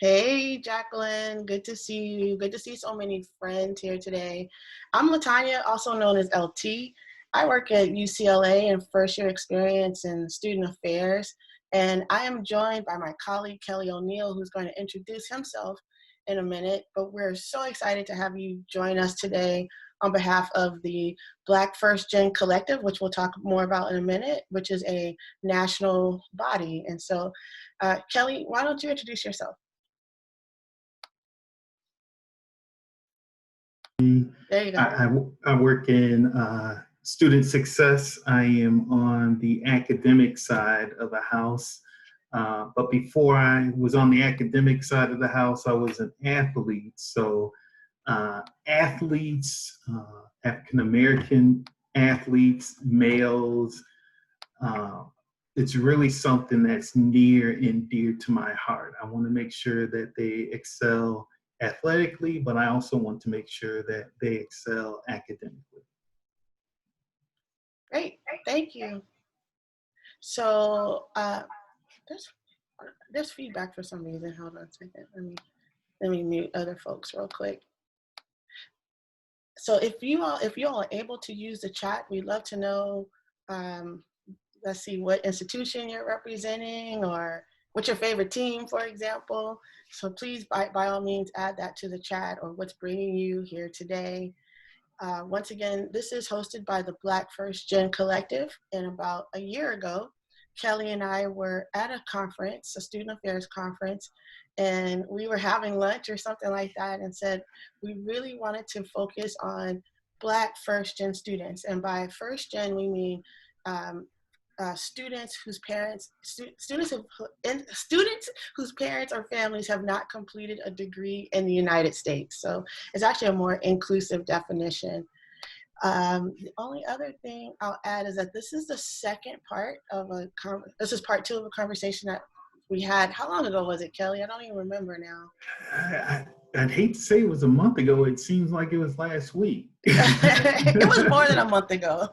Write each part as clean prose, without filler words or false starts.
Hey, Jacqueline. Good to see you. Good to see so many friends here today. I'm Latanya, also known as LT. I work at UCLA in first year experience in student affairs, and I am joined by my colleague, Kelly O'Neill, who's going to introduce himself in a minute. But we're so excited to have you join us today on behalf of the Black First Gen Collective, which we'll talk more about in a minute, which is a national body. And so, Kelly, why don't you introduce yourself? There you go. I work in student success. I am on the academic side of the house. But before I was on the academic side of the house, I was an athlete. So athletes, African-American athletes, males, it's really something that's near and dear to my heart. I want to make sure that they excel athletically, but I also want to make sure that they excel academically. Great, thank you. So there's feedback for some reason. Hold on a second. Let me mute other folks real quick. So if you all are able to use the chat, we'd love to know. Let's see what institution you're representing or what's your favorite team, for example. So please, by all means, add that to the chat or what's bringing you here today. Once again, this is hosted by the Black First Gen Collective. And about a year ago, Kelly and I were at a conference, a student affairs conference, and we were having lunch or something like that and said we really wanted to focus on Black First Gen students. And by First Gen, we mean students whose parents whose parents or families have not completed a degree in the United States. So it's actually a more inclusive definition. The only other thing I'll add is that this is the second part of this is part two of a conversation that we had. How long ago was it, Kelly? I don't even remember now. I'd hate to say it was a month ago. It seems like it was last week. It was more than a month ago.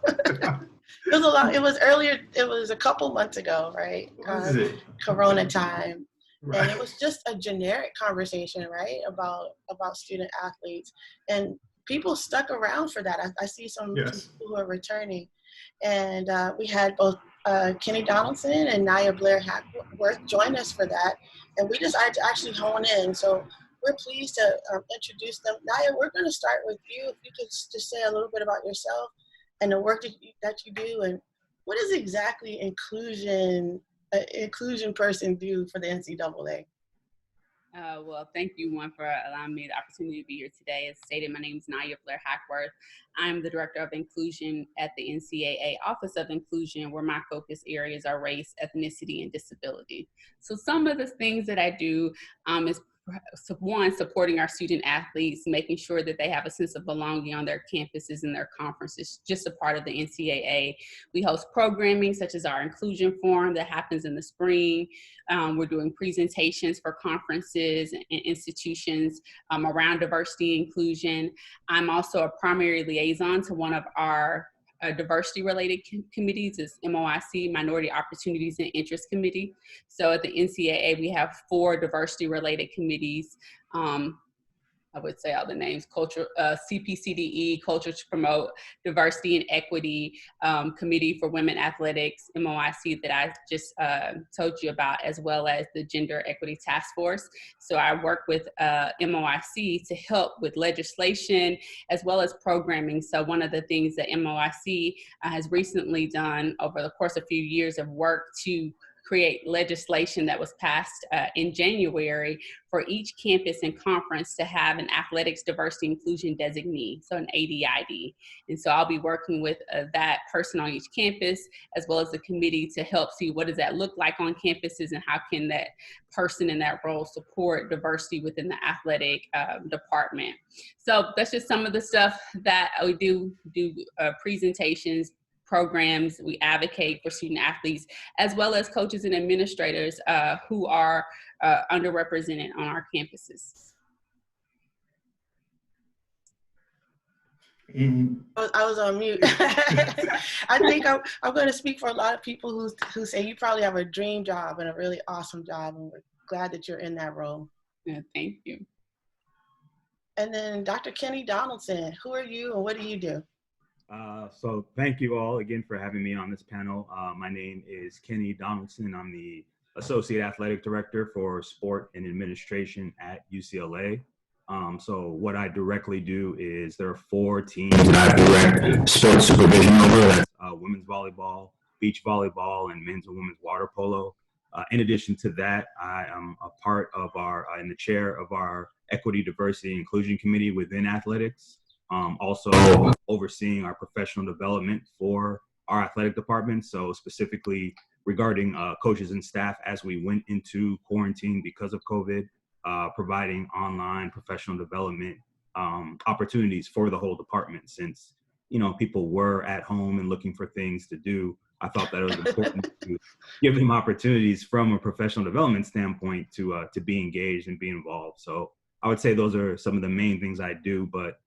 It was a lot. It was earlier. It was a couple months ago, right? Corona time, right. And it was just a generic conversation, right, about student athletes, and people stuck around for that. I see some people who are returning, and we had both Kenny Donaldson and Blair join us for that, and we decided to actually hone in. So we're pleased to introduce them. Naya, we're going to start with you. If you could just say a little bit about yourself and the work that you do, and what does exactly inclusion person do for the NCAA? Well, thank you, for allowing me the opportunity to be here today. As stated, my name is Blair. I'm the Director of Inclusion at the NCAA Office of Inclusion, where my focus areas are race, ethnicity, and disability. So some of the things that I do is one, supporting our student athletes, making sure that they have a sense of belonging on their campuses and their conferences, just a part of the NCAA. We host programming such as our inclusion forum that happens in the spring. We're doing presentations for conferences and institutions around diversity and inclusion. I'm also a primary liaison to one of our diversity-related committees is MOIC, Minority Opportunities and Interest Committee. So at the NCAA, we have 4 diversity-related committees. I would say all the names: Culture, CPCDE, Culture to Promote Diversity and Equity, Committee for Women Athletics, MOIC that I just told you about, as well as the Gender Equity Task Force. So I work with MOIC to help with legislation as well as programming. So one of the things that MOIC has recently done over the course of a few years of work to create legislation that was passed in January for each campus and conference to have an athletics diversity inclusion designee, so an ADID. And so I'll be working with that person on each campus, as well as the committee, to help see what does that look like on campuses and how can that person in that role support diversity within the athletic department. So that's just some of the stuff that we do presentations, programs. We advocate for student athletes, as well as coaches and administrators who are underrepresented on our campuses. I was on mute. I think I'm going to speak for a lot of people who say you probably have a dream job and a really awesome job, and we're glad that you're in that role. Thank you. And then Dr. Kenny Donaldson, who are you and what do you do? So thank you all again for having me on this panel. My name is Kenny Donaldson. I'm the Associate Athletic Director for Sport and Administration at UCLA. So what I directly do is there are 4 teams that I direct sports supervision over. That's women's volleyball, beach volleyball, and men's and women's water polo. In addition to that, I am a part of in the chair of our Equity, Diversity, and Inclusion Committee within athletics. Also overseeing our professional development for our athletic department. So specifically regarding coaches and staff as we went into quarantine because of COVID, providing online professional development opportunities for the whole department. Since, people were at home and looking for things to do, I thought that it was important to give them opportunities from a professional development standpoint to be engaged and be involved. So I would say those are some of the main things I do, but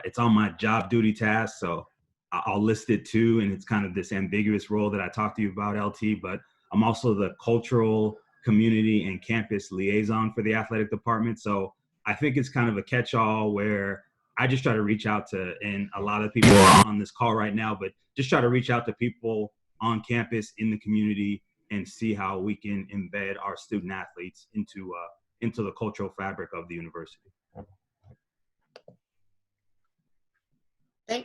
it's on my job duty task, so I'll list it too. And it's kind of this ambiguous role that I talked to you about, LT, but I'm also the cultural, community, and campus liaison for the athletic department. So I think it's kind of a catch-all where I just try to reach out to, and a lot of people are on this call right now, but just try to reach out to people on campus in the community and see how we can embed our student athletes into the cultural fabric of the university.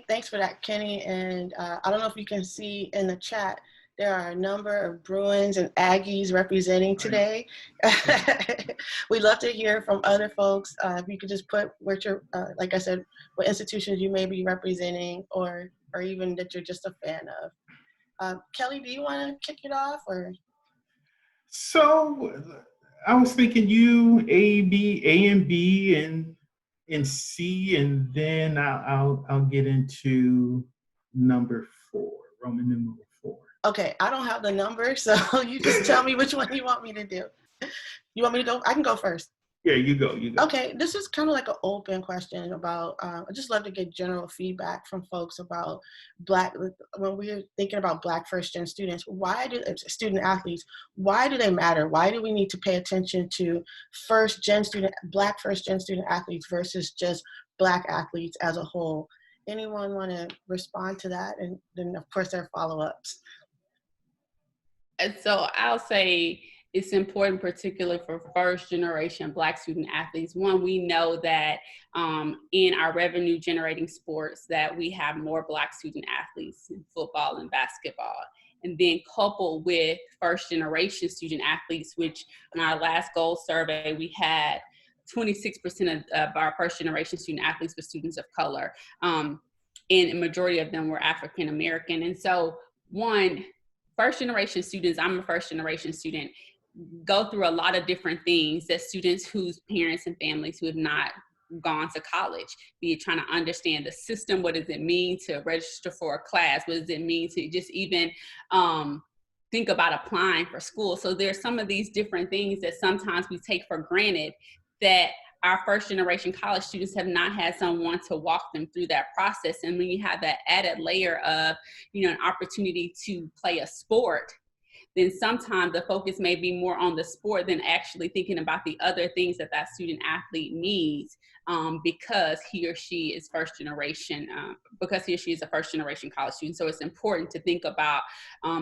Thanks for that, Kenny. And I don't know if you can see in the chat, there are a number of Bruins and Aggies representing today. We'd love to hear from other folks. If you could just put what you're, like I said, what institutions you may be representing or even that you're just a fan of. Kelly, do you want to kick it off? Or? So I was thinking you, A and B, and C, and then I'll get into number 4, Roman numeral 4. Okay, I don't have the number, so you just tell me which one you want me to do. You want me to go? I can go first. Yeah, you go. Okay, this is kind of like an open question about, I just love to get general feedback from folks about when we're thinking about Black first-gen students, student athletes, why do they matter? Why do we need to pay attention to Black first-gen student athletes versus just Black athletes as a whole? Anyone want to respond to that? And then, of course, there are follow-ups. And so I'll say it's important, particularly for first generation Black student athletes. One, we know that in our revenue generating sports that we have more Black student athletes in football and basketball. And then coupled with first generation student athletes, which in our last goal survey, we had 26% of our first generation student athletes were students of color. And a majority of them were African American. And so one, first generation students, I'm a first generation student, go through a lot of different things that students whose parents and families who have not gone to college, be it trying to understand the system, what does it mean to register for a class, what does it mean to just even think about applying for school. So there's some of these different things that sometimes we take for granted that our first generation college students have not had someone to walk them through that process. And when you have that added layer of, an opportunity to play a sport, then sometimes the focus may be more on the sport than actually thinking about the other things that student athlete needs because he or she is a first generation college student. So it's important to think about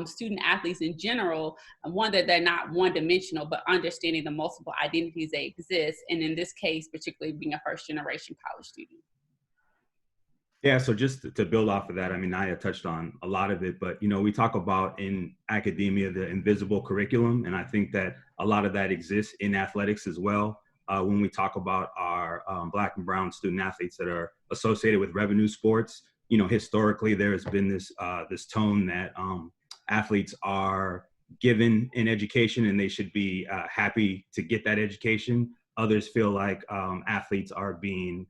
student athletes in general, one, that they're not one dimensional, but understanding the multiple identities that exist. And in this case, particularly being a first generation college student. Yeah, so just to build off of that, I mean, Naya touched on a lot of it, but, we talk about in academia, the invisible curriculum. And I think that a lot of that exists in athletics as well. When we talk about our Black and brown student athletes that are associated with revenue sports, historically, there has been this tone that athletes are given an education and they should be happy to get that education. Others feel like athletes are being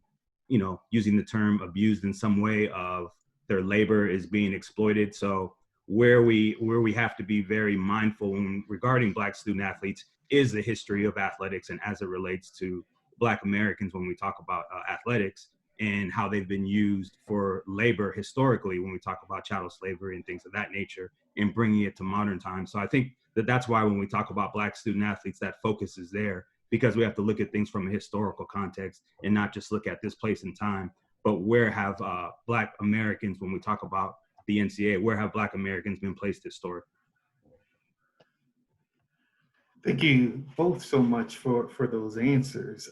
using the term abused in some way, of their labor is being exploited. So where we have to be very mindful regarding Black student athletes is the history of athletics and as it relates to Black Americans when we talk about athletics and how they've been used for labor historically when we talk about chattel slavery and things of that nature and bringing it to modern times. So I think that's why when we talk about Black student athletes, that focus is there. because we have to look at things from a historical context and not just look at this place in time, but where have Black Americans, when we talk about the NCAA, where have Black Americans been placed historically? Thank you both so much for those answers.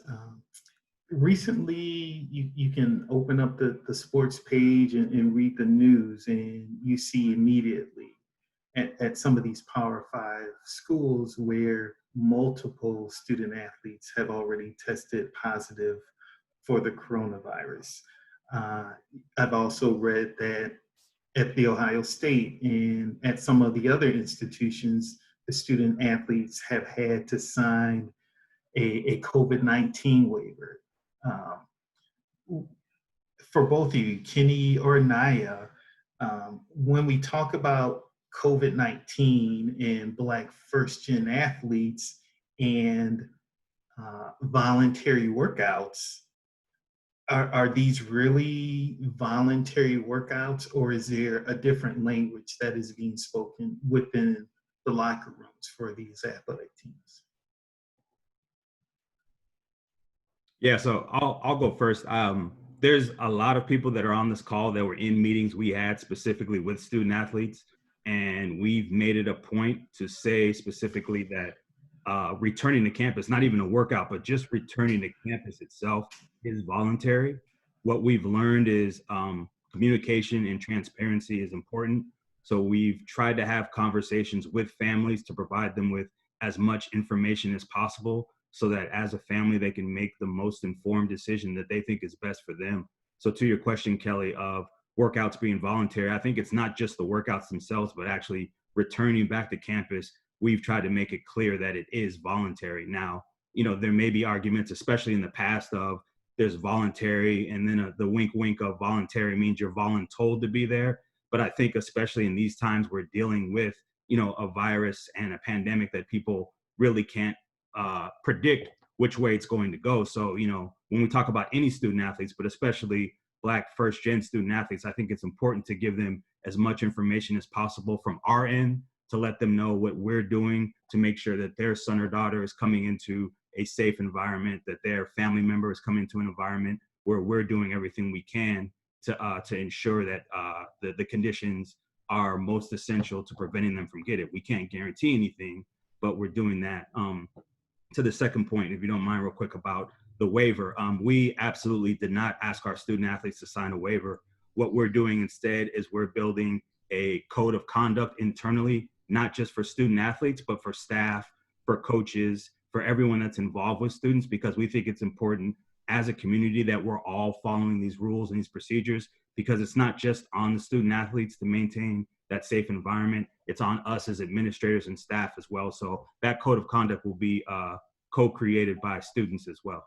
Recently, you can open up the sports page and read the news, and you see immediately at some of these Power 5 schools where multiple student athletes have already tested positive for the coronavirus. I've also read that at The Ohio State and at some of the other institutions, the student athletes have had to sign a COVID-19 waiver. For both of you, Kenny or Naya, when we talk about COVID-19 and Black first-gen athletes and voluntary workouts, are these really voluntary workouts, or is there a different language that is being spoken within the locker rooms for these athletic teams? Yeah, so I'll go first. There's a lot of people that are on this call that were in meetings we had specifically with student athletes, and we've made it a point to say specifically that returning to campus, not even a workout, but just returning to campus itself is voluntary. What we've learned is communication and transparency is important. So we've tried to have conversations with families to provide them with as much information as possible, so that as a family, they can make the most informed decision that they think is best for them. So to your question, Kelly, of workouts being voluntary, I think it's not just the workouts themselves, but actually returning back to campus. We've tried to make it clear that it is voluntary. Now, there may be arguments, especially in the past, of there's voluntary, and then the wink wink of voluntary means you're voluntold to be there. But I think especially in these times, we're dealing with, a virus and a pandemic that people really can't predict which way it's going to go. So, when we talk about any student athletes, but especially Black first-gen student athletes, I think it's important to give them as much information as possible from our end to let them know what we're doing to make sure that their son or daughter is coming into a safe environment, that their family member is coming to an environment where we're doing everything we can to ensure that the conditions are most essential to preventing them from getting it. We can't guarantee anything, but we're doing that. To the second point, if you don't mind real quick about the waiver, we absolutely did not ask our student athletes to sign a waiver. What we're doing instead is we're building a code of conduct internally, not just for student athletes, but for staff, for coaches, for everyone that's involved with students, because we think it's important as a community that we're all following these rules and these procedures, because it's not just on the student athletes to maintain that safe environment. It's on us as administrators and staff as well. So that code of conduct will be co-created by students as well.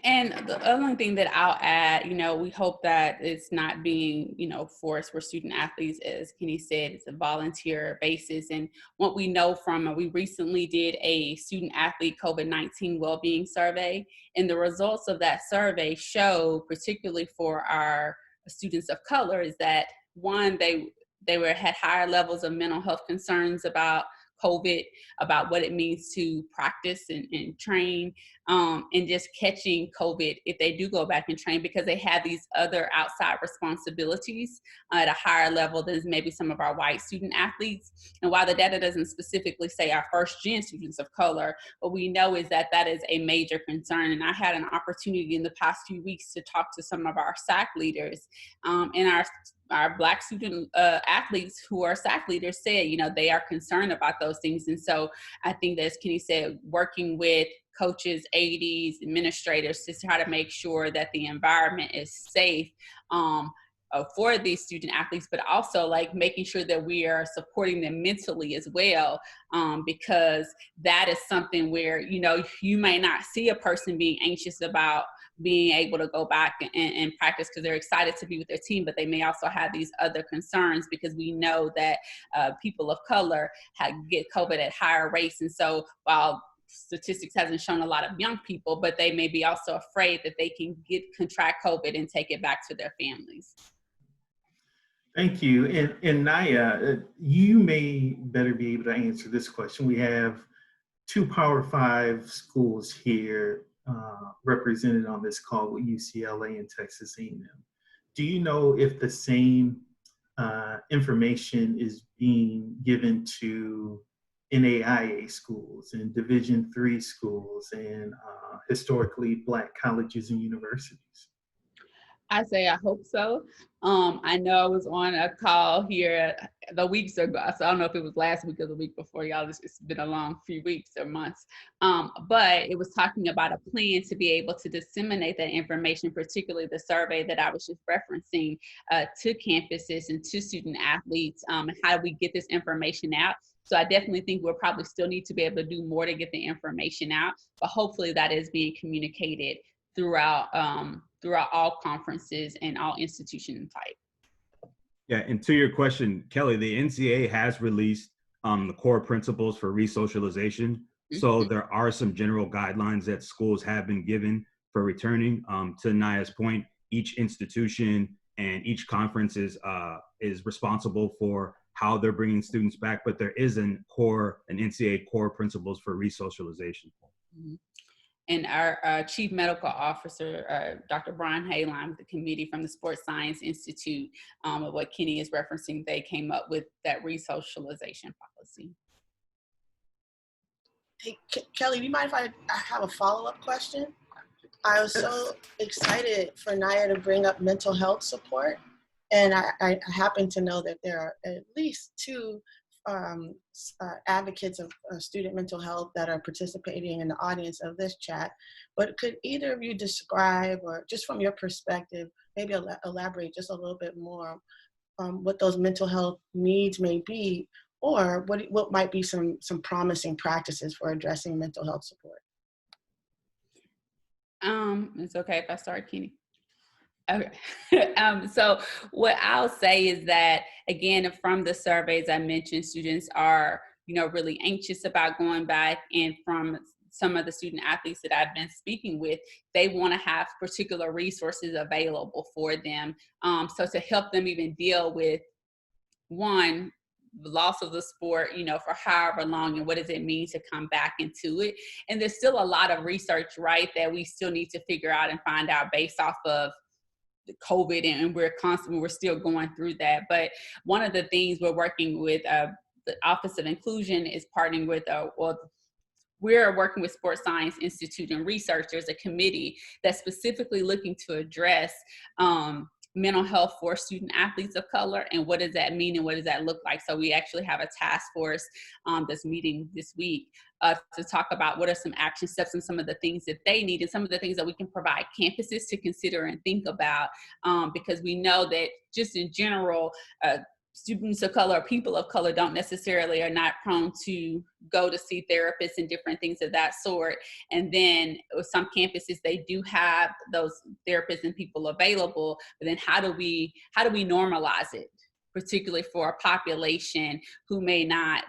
And the only thing that I'll add, we hope that it's not being, forced for student athletes. As Kenny said, it's a volunteer basis. And what we know from, we recently did a student athlete COVID-19 well-being survey. And the results of that survey show, particularly for our students of color, is that one, they had higher levels of mental health concerns about COVID, about what it means to practice and train, and just catching COVID if they do go back and train, because they have these other outside responsibilities at a higher level than maybe some of our white student athletes. And while the data doesn't specifically say our first-gen students of color, what we know is that that is a major concern. And I had an opportunity in the past few weeks to talk to some of our SAC leaders, and our Black student athletes who are SAC leaders said, they are concerned about those things. And so I think that, as Kenny said, working with coaches, ADs, administrators to try to make sure that the environment is safe for these student athletes, but also like making sure that we are supporting them mentally as well, because that is something where, you may not see a person being anxious about being able to go back and practice because they're excited to be with their team, but they may also have these other concerns, because we know that people of color get COVID at higher rates. And so while statistics hasn't shown a lot of young people, but they may be also afraid that they can contract COVID and take it back to their families. Thank you. And Naya, you may better be able to answer this question. We have two Power Five schools here represented on this call with UCLA and Texas A&M. Do you know if the same information is being given to NAIA schools and Division III schools and historically Black colleges and universities? I say I hope so. I know I was on a call here the weeks ago, so I don't know if it was last week or the week before, y'all. It's been a long few weeks or months. But it was talking about a plan to be able to disseminate that information, particularly the survey that I was just referencing to campuses and to student athletes, and how do we get this information out. So I definitely think we'll probably still need to be able to do more to get the information out, but hopefully that is being communicated throughout all conferences and all institution type. Yeah, and to your question, Kelly, the NCAA has released the core principles for resocialization. Mm-hmm. So there are some general guidelines that schools have been given for returning. To Naya's point, each institution and each conference is responsible for how they're bringing students back, but there is an NCAA core principles for resocialization. Mm-hmm. And our Chief Medical Officer, Dr. Brian Hayline, with the committee from the Sports Science Institute, of what Kenny is referencing, they came up with that resocialization policy. Hey, Kelly, do you mind if I have a follow-up question? I was so excited for Naya to bring up mental health support. And I happen to know that there are at least two advocates of student mental health that are participating in the audience of this chat. But could either of you describe, or just from your perspective, maybe elaborate just a little bit more what those mental health needs may be, or what might be some promising practices for addressing mental health support? It's okay if I start, Kenny. Okay. So what I'll say is that, again, from the surveys I mentioned, students are, really anxious about going back. And from some of the student athletes that I've been speaking with, they want to have particular resources available for them. So to help them even deal with, one, the loss of the sport, for however long, and what does it mean to come back into it. And there's still a lot of research, right, that we still need to figure out and find out based off of COVID, and we're still going through that. But one of the things we're working with the Office of Inclusion is partnering with we're working with Sports Science Institute and researchers, a committee that's specifically looking to address mental health for student athletes of color, and what does that mean and what does that look like. So we actually have a task force that's meeting this week to talk about what are some action steps and some of the things that they need, and some of the things that we can provide campuses to consider and think about, because we know that just in general, students of color, people of color are not prone to go to see therapists and different things of that sort. And then with some campuses, they do have those therapists and people available, but then how do we normalize it, particularly for a population who may not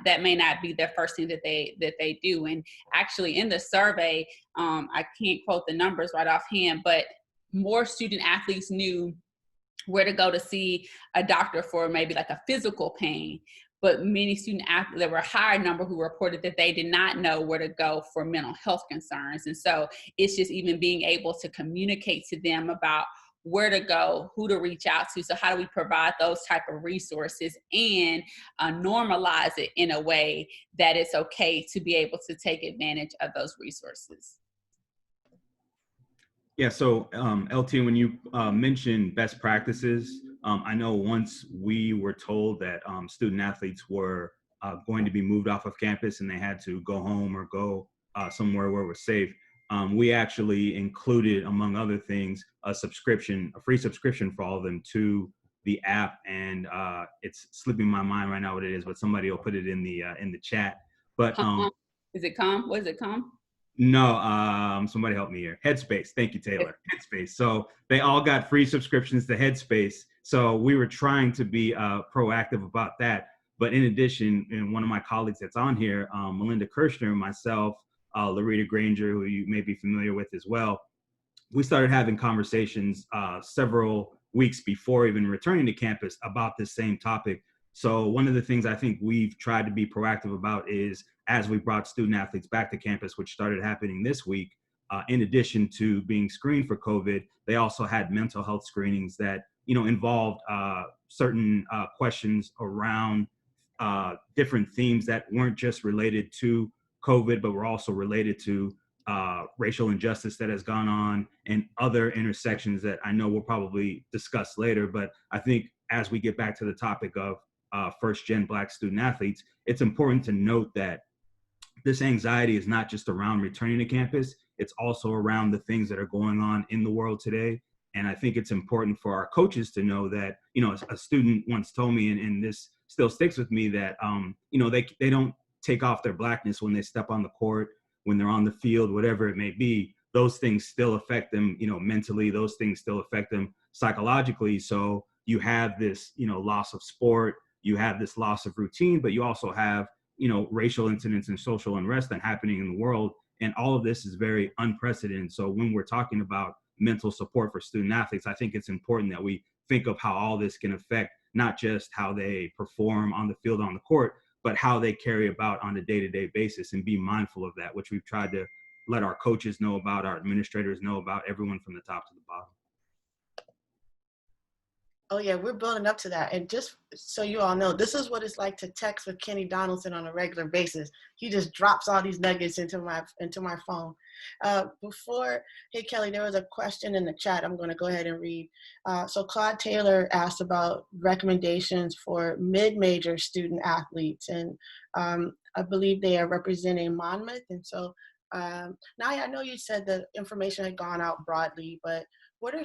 be their first thing that they do. And actually in the survey, I can't quote the numbers right offhand, but more student athletes knew where to go to see a doctor for maybe like a physical pain, but many student athletes, there were a higher number who reported that they did not know where to go for mental health concerns. And so it's just even being able to communicate to them about where to go, who to reach out to. So how do we provide those type of resources and normalize it in a way that it's okay to be able to take advantage of those resources? Yeah, so LT, when you mentioned best practices, I know once we were told that student athletes were going to be moved off of campus and they had to go home or go somewhere where it was safe, we actually included, among other things, a free subscription for all of them to the app. And it's slipping my mind right now what it is, but somebody will put it in the chat. But is it Calm? What is it, Calm? No, somebody help me here. Headspace. Thank you, Taylor. Headspace. So they all got free subscriptions to Headspace. So we were trying to be proactive about that. But in addition, and one of my colleagues that's on here, Melinda Kirshner, myself, Larita Granger, who you may be familiar with as well, we started having conversations several weeks before even returning to campus about this same topic, So one of the things I think we've tried to be proactive about is, as we brought student athletes back to campus, which started happening this week, in addition to being screened for COVID, they also had mental health screenings that, involved certain questions around different themes that weren't just related to COVID, but were also related to racial injustice that has gone on and other intersections that I know we'll probably discuss later. But I think as we get back to the topic of first-gen Black student athletes, it's important to note that this anxiety is not just around returning to campus, it's also around the things that are going on in the world today. And I think it's important for our coaches to know that, a student once told me, and this still sticks with me, that, they don't take off their Blackness when they step on the court, when they're on the field, whatever it may be. Those things still affect them, mentally. Those things still affect them psychologically. So you have this, loss of sport, you have this loss of routine, but you also have, racial incidents and social unrest that happening in the world. And all of this is very unprecedented. So when we're talking about mental support for student athletes, I think it's important that we think of how all this can affect not just how they perform on the field, on the court, but how they carry about on a day-to-day basis, and be mindful of that, which we've tried to let our coaches know about, our administrators know about, everyone from the top to the bottom. Oh yeah, we're building up to that. And just so you all know, this is what it's like to text with Kenny Donaldson on a regular basis. He just drops all these nuggets into my phone. Hey Kelly, there was a question in the chat I'm going to go ahead and read. So Claude Taylor asked about recommendations for mid-major student athletes, and I believe they are representing Monmouth. And so Naya, I know you said the information had gone out broadly, but what are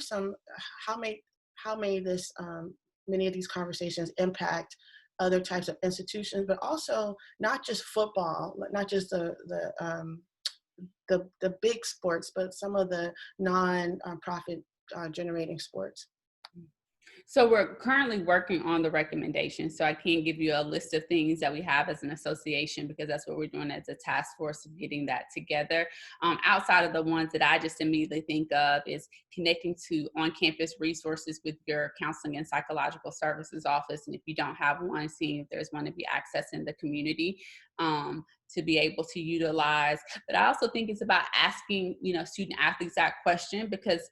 how may many of these conversations impact other types of institutions, but also not just football, not just the big sports, but some of the non-profit generating sports? So we're currently working on the recommendations. So I can't give you a list of things that we have as an association, because that's what we're doing as a task force of getting that together. Outside of the ones that I just immediately think of is connecting to on-campus resources with your counseling and psychological services office. And if you don't have one, seeing if there's one to be accessed in the community to be able to utilize. But I also think it's about asking, student athletes that question, because,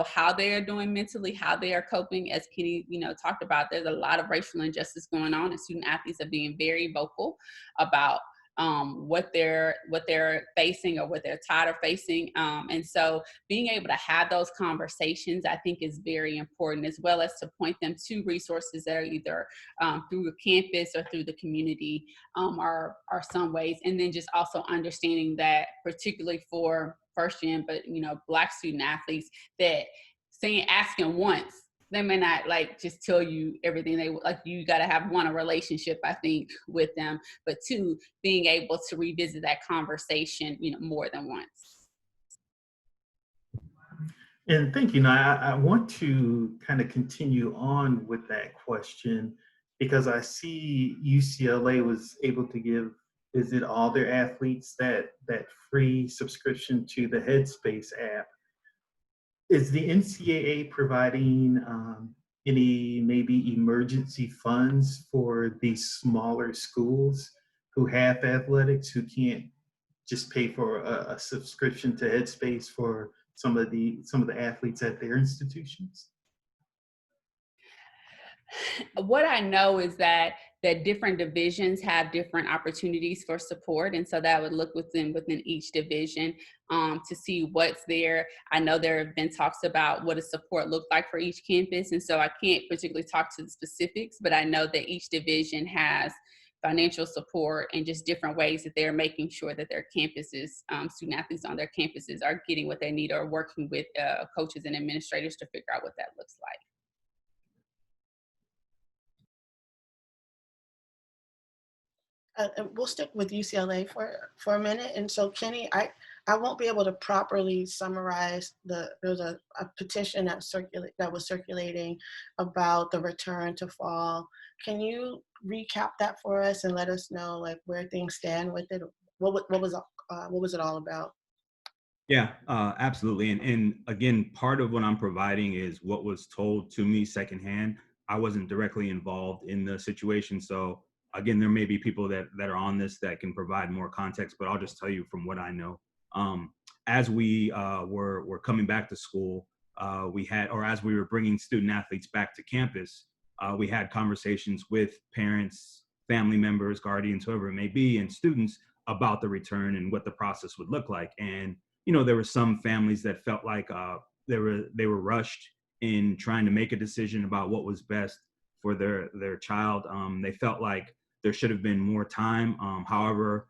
how they are doing mentally, how they are coping, as Kenny, talked about, there's a lot of racial injustice going on, and student athletes are being very vocal about what they're facing or what they're tired of facing. And so being able to have those conversations, I think, is very important, as well as to point them to resources that are either through a campus or through the community, are some ways. And then just also understanding that, particularly for first gen, but Black student athletes, that asking once, they may not just tell you everything they like. You got to have a relationship, I think, with them, but two, being able to revisit that conversation, more than once. And thank you. Now, I want to kind of continue on with that question, because I see UCLA was able to give, is it all their athletes, that free subscription to the Headspace app. Is the NCAA providing any maybe emergency funds for these smaller schools who have athletics, who can't just pay for a subscription to Headspace for some of the athletes at their institutions? What I know is that different divisions have different opportunities for support. And so that would look within each division to see what's there. I know there have been talks about what does support look like for each campus. And so I can't particularly talk to the specifics, but I know that each division has financial support and just different ways that they're making sure that their campuses, student athletes on their campuses, are getting what they need, or working with coaches and administrators to figure out what that looks like. We'll stick with UCLA for a minute. And so, Kenny, I won't be able to properly summarize there's a petition that was circulating about the return to fall. Can you recap that for us and let us know where things stand with it? What was it all about? Yeah, absolutely. And again, part of what I'm providing is what was told to me secondhand I wasn't directly involved in the situation. So again, there may be people that are on this that can provide more context, but I'll just tell you from what I know. As we were coming back to school, as we were bringing student athletes back to campus, we had conversations with parents, family members, guardians, whoever it may be, and students about the return and what the process would look like. And, there were some families that felt like they were rushed in trying to make a decision about what was best for their child. They felt like there should have been more time. However,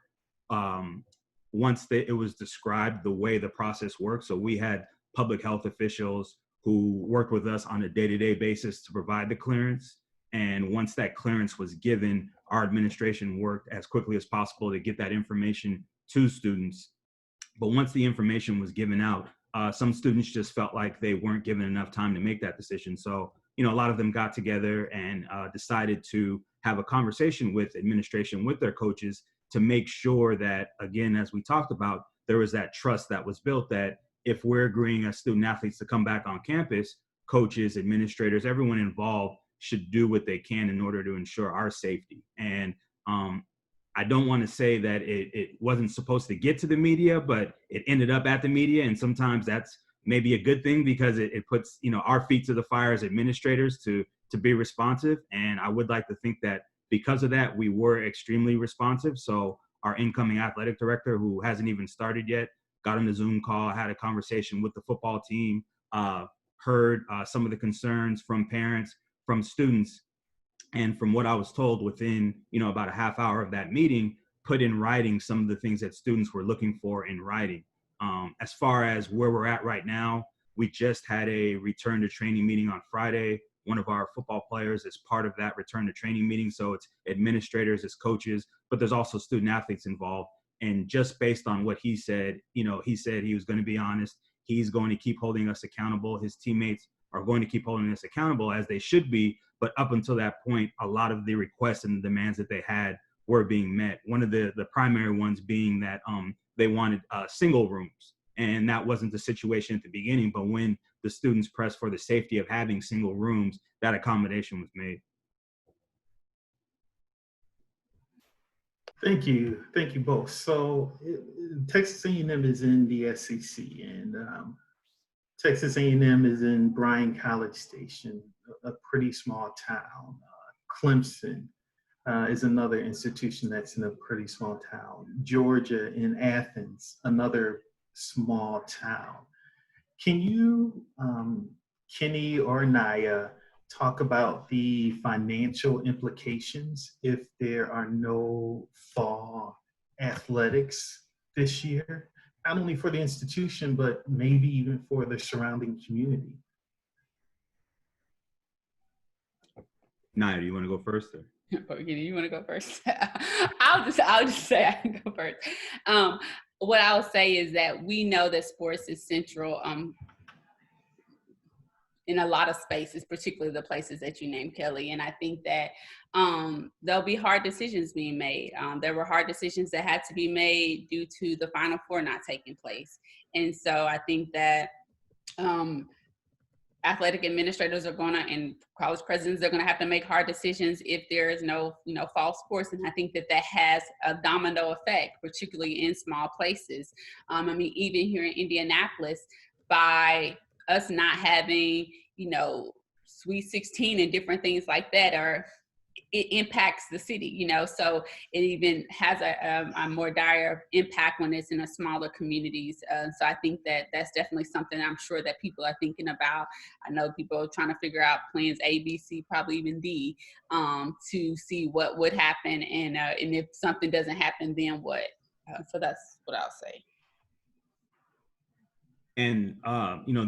once it was described the way the process works, so we had public health officials who worked with us on a day-to-day basis to provide the clearance. And once that clearance was given, our administration worked as quickly as possible to get that information to students. But once the information was given out, some students just felt like they weren't given enough time to make that decision. So, a lot of them got together and decided to have a conversation with administration, with their coaches, to make sure that, again, as we talked about, there was that trust that was built that if we're agreeing as student athletes to come back on campus, coaches, administrators, everyone involved should do what they can in order to ensure our safety. And I don't want to say that it wasn't supposed to get to the media, but it ended up at the media. And sometimes that's maybe a good thing because it puts, our feet to the fire as administrators to be responsive. And I would like to think that because of that, we were extremely responsive. So our incoming athletic director, who hasn't even started yet, got on the Zoom call, had a conversation with the football team, heard some of the concerns from parents, from students. And from what I was told, within, about a half hour of that meeting, put in writing some of the things that students were looking for in writing. As far as where we're at right now, we just had a return to training meeting on Friday. One of our football players is part of that return to training meeting. So it's administrators, it's coaches, but there's also student athletes involved. And just based on what he said, he said he was going to be honest. He's going to keep holding us accountable. His teammates are going to keep holding us accountable, as they should be. But up until that point, a lot of the requests and the demands that they had were being met. One of the primary ones being that they wanted single rooms. And that wasn't the situation at the beginning. But when the students pressed for the safety of having single rooms, that accommodation was made. Thank you both. So Texas A&M is in the SEC, and Texas A&M is in Bryan College Station, a pretty small town. Clemson is another institution that's in a pretty small town. Georgia in Athens, another small town. Can you, Kenny or Naya, talk about the financial implications if there are no fall athletics this year? Not only for the institution, but maybe even for the surrounding community. Naya, do you want to go first? Or? You want to go first? I'll just say I can go first. What I'll say is that we know that sports is central in a lot of spaces, particularly the places that you named, Kelly. And I think that there'll be hard decisions being made. There were hard decisions that had to be made due to the Final Four not taking place. And so I think that athletic administrators are and college presidents are going to have to make hard decisions if there is no, fall sports. And I think that has a domino effect, particularly in small places. Even here in Indianapolis, by us not having, Sweet 16 and different things like that, it impacts the city, so it even has a more dire impact when it's in a smaller communities. So I think that that's definitely something I'm sure that people are thinking about. I know people are trying to figure out plans A, B, C, probably even D, to see what would happen. And if something doesn't happen, then what? So that's what I'll say. And,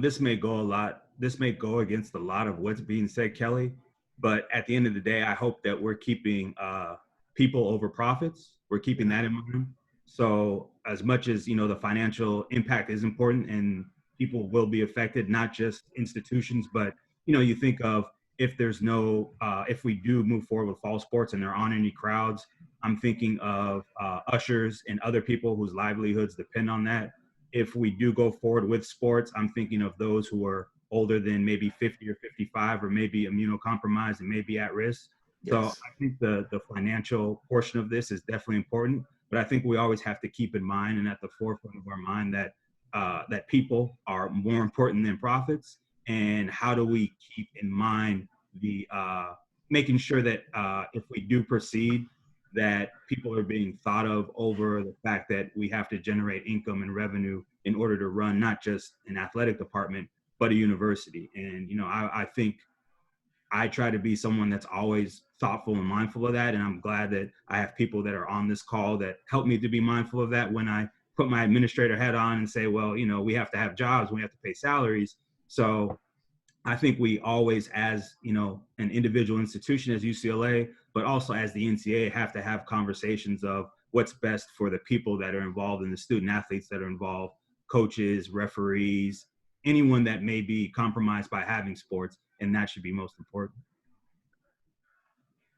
this may go against a lot of what's being said, Kelly, but at the end of the day, I hope that we're keeping people over profits. We're keeping that in mind. So as much as, the financial impact is important and people will be affected, not just institutions, but, you think of if we do move forward with fall sports and there aren't any crowds, I'm thinking of ushers and other people whose livelihoods depend on that. If we do go forward with sports, I'm thinking of those who are older than maybe 50 or 55, or maybe immunocompromised and maybe at risk. So Yes. I think the financial portion of this is definitely important, but I think we always have to keep in mind and at the forefront of our mind that that people are more important than profits. And how do we keep in mind the making sure that if we do proceed, that people are being thought of over the fact that we have to generate income and revenue in order to run not just an athletic department, but a university. And, I think I try to be someone that's always thoughtful and mindful of that. And I'm glad that I have people that are on this call that help me to be mindful of that when I put my administrator hat on and say, well, we have to have jobs, we have to pay salaries. So I think we always, as an individual institution as UCLA, but also as the NCAA, have to have conversations of what's best for the people that are involved and the student athletes that are involved, coaches, referees, anyone that may be compromised by having sports, and that should be most important.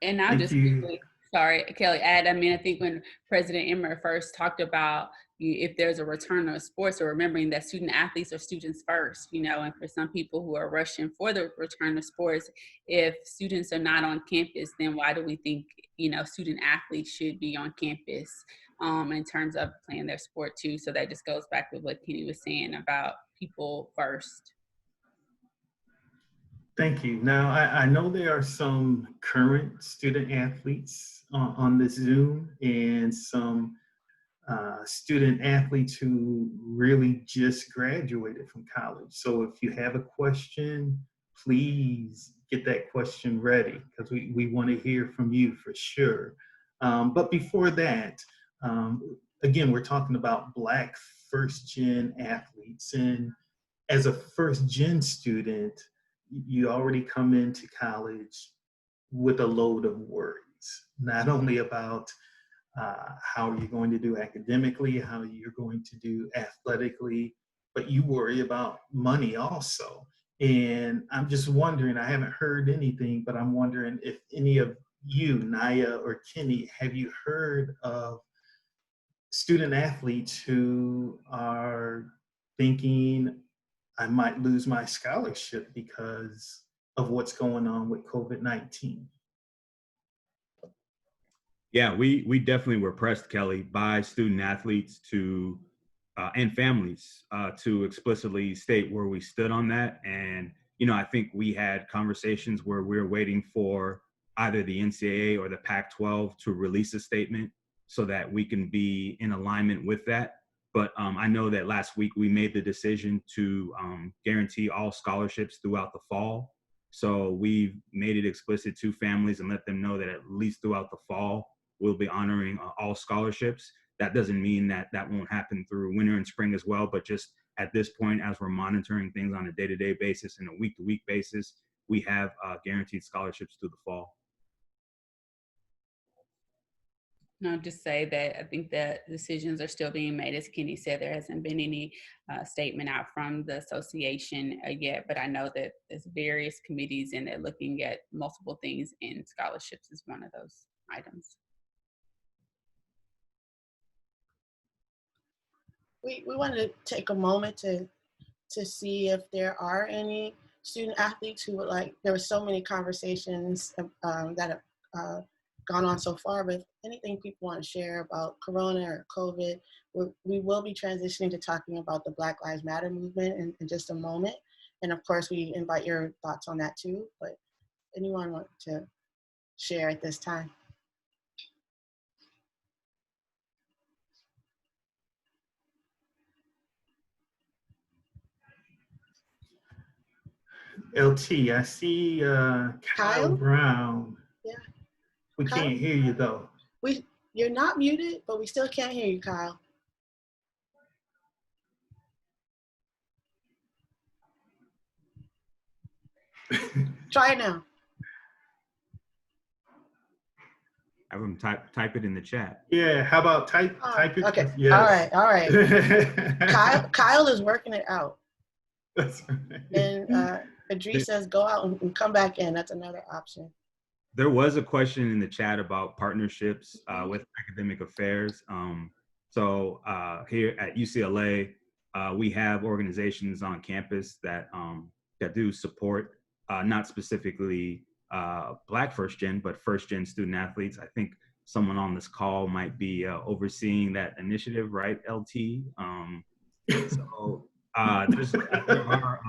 And I'll just quickly, sorry, Kelly, add, I think when President Emmer first talked about if there's a return of sports, or remembering that student athletes are students first, and for some people who are rushing for the return of sports, if students are not on campus, then why do we think, student athletes should be on campus in terms of playing their sport too? So that just goes back with what Kenny was saying about people first. Thank you. Now, I know there are some current student athletes on this Zoom, and some student athletes who really just graduated from college. So if you have a question, please get that question ready, because we want to hear from you for sure. But before that, again, we're talking about Black first-gen athletes. And as a first-gen student, you already come into college with a load of worries, not only about how you're going to do academically, how you're going to do athletically, but you worry about money also. And I'm just wondering, I haven't heard anything, but I'm wondering if any of you, Naya or Kenny, have you heard of student athletes who are thinking, I might lose my scholarship because of what's going on with COVID-19? Yeah, we definitely were pressed, Kelly, by student athletes to and families to explicitly state where we stood on that. And I think we had conversations where we're waiting for either the NCAA or the Pac-12 to release a statement so that we can be in alignment with that. But I know that last week we made the decision to guarantee all scholarships throughout the fall. So we've made it explicit to families and let them know that at least throughout the fall, we'll be honoring all scholarships. That doesn't mean that that won't happen through winter and spring as well, but just at this point, as we're monitoring things on a day-to-day basis and a week-to-week basis, we have guaranteed scholarships through the fall. No, just say that I think that decisions are still being made. As Kenny said, there hasn't been any statement out from the association yet, but I know that there's various committees and they're looking at multiple things, and scholarships is one of those items. We wanted to take a moment to see if there are any student athletes who would like, there were so many conversations that have gone on so far, but anything people want to share about Corona or COVID, we will be transitioning to talking about the Black Lives Matter movement in just a moment. And of course, we invite your thoughts on that too, but anyone want to share at this time? LT, I see Kyle Brown. Yeah. We Kyle? Can't hear you though. You're not muted, but we still can't hear you, Kyle. Try it now. Have them type it in the chat. Yeah, how about type it? Okay, Yes. all right. Kyle is working it out. That's right. And Idris says go out and come back in. That's another option. There was a question in the chat about partnerships with academic affairs. So here at UCLA, we have organizations on campus that that do support, not specifically Black first gen, but first gen student athletes. I think someone on this call might be overseeing that initiative, right, LT? So there are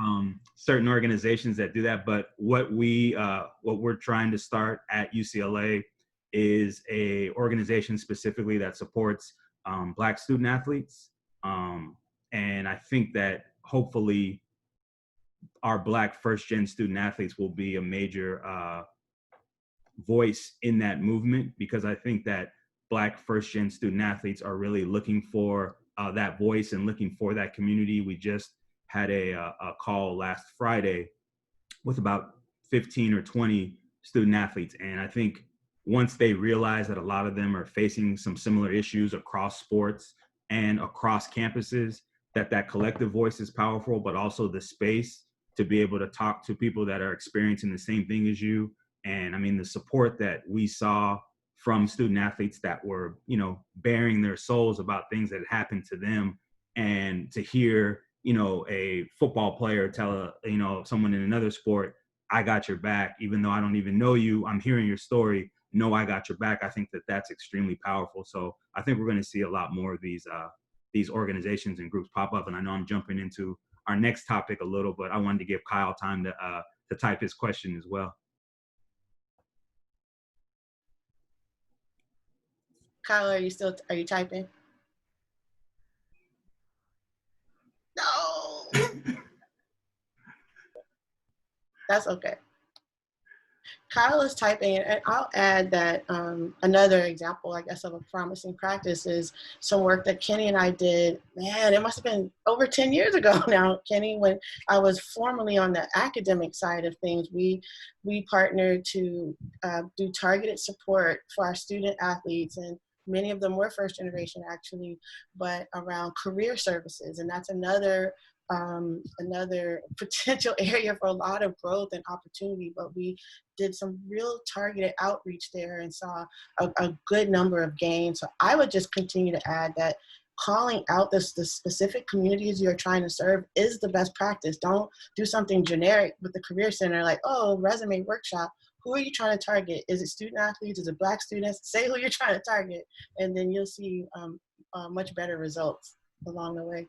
certain organizations that do that, but what we're trying to start at UCLA is a organization specifically that supports Black student athletes, and I think that hopefully our Black first gen student athletes will be a major voice in that movement, because I think that Black first gen student athletes are really looking for that voice and looking for that community. We just had a call last Friday with about 15 or 20 student athletes. And I think once they realize that a lot of them are facing some similar issues across sports and across campuses, that collective voice is powerful, but also the space to be able to talk to people that are experiencing the same thing as you. And I mean, the support that we saw from student athletes that were, you know, bearing their souls about things that happened to them, and to hear, you know, a football player tell, you know, someone in another sport, I got your back, even though I don't even know you, I'm hearing your story, no, I got your back. I think that that's extremely powerful. So I think we're going to see a lot more of these organizations and groups pop up. And I know I'm jumping into our next topic a little, but I wanted to give Kyle time to type his question as well. Kyle, are you typing? No. That's okay. Kyle is typing, and I'll add that another example, I guess, of a promising practice is some work that Kenny and I did. Man, it must have been over 10 years ago now, Kenny, when I was formerly on the academic side of things. We partnered to do targeted support for our student athletes, and many of them were first generation actually, but around career services. And that's another potential area for a lot of growth and opportunity. But we did some real targeted outreach there and saw a good number of gains. So I would just continue to add that calling out the specific communities you're trying to serve is the best practice. Don't do something generic with the Career Center, like, oh, resume workshop. Who are you trying to target? Is it student athletes? Is it Black students? Say who you're trying to target, and then you'll see much better results along the way.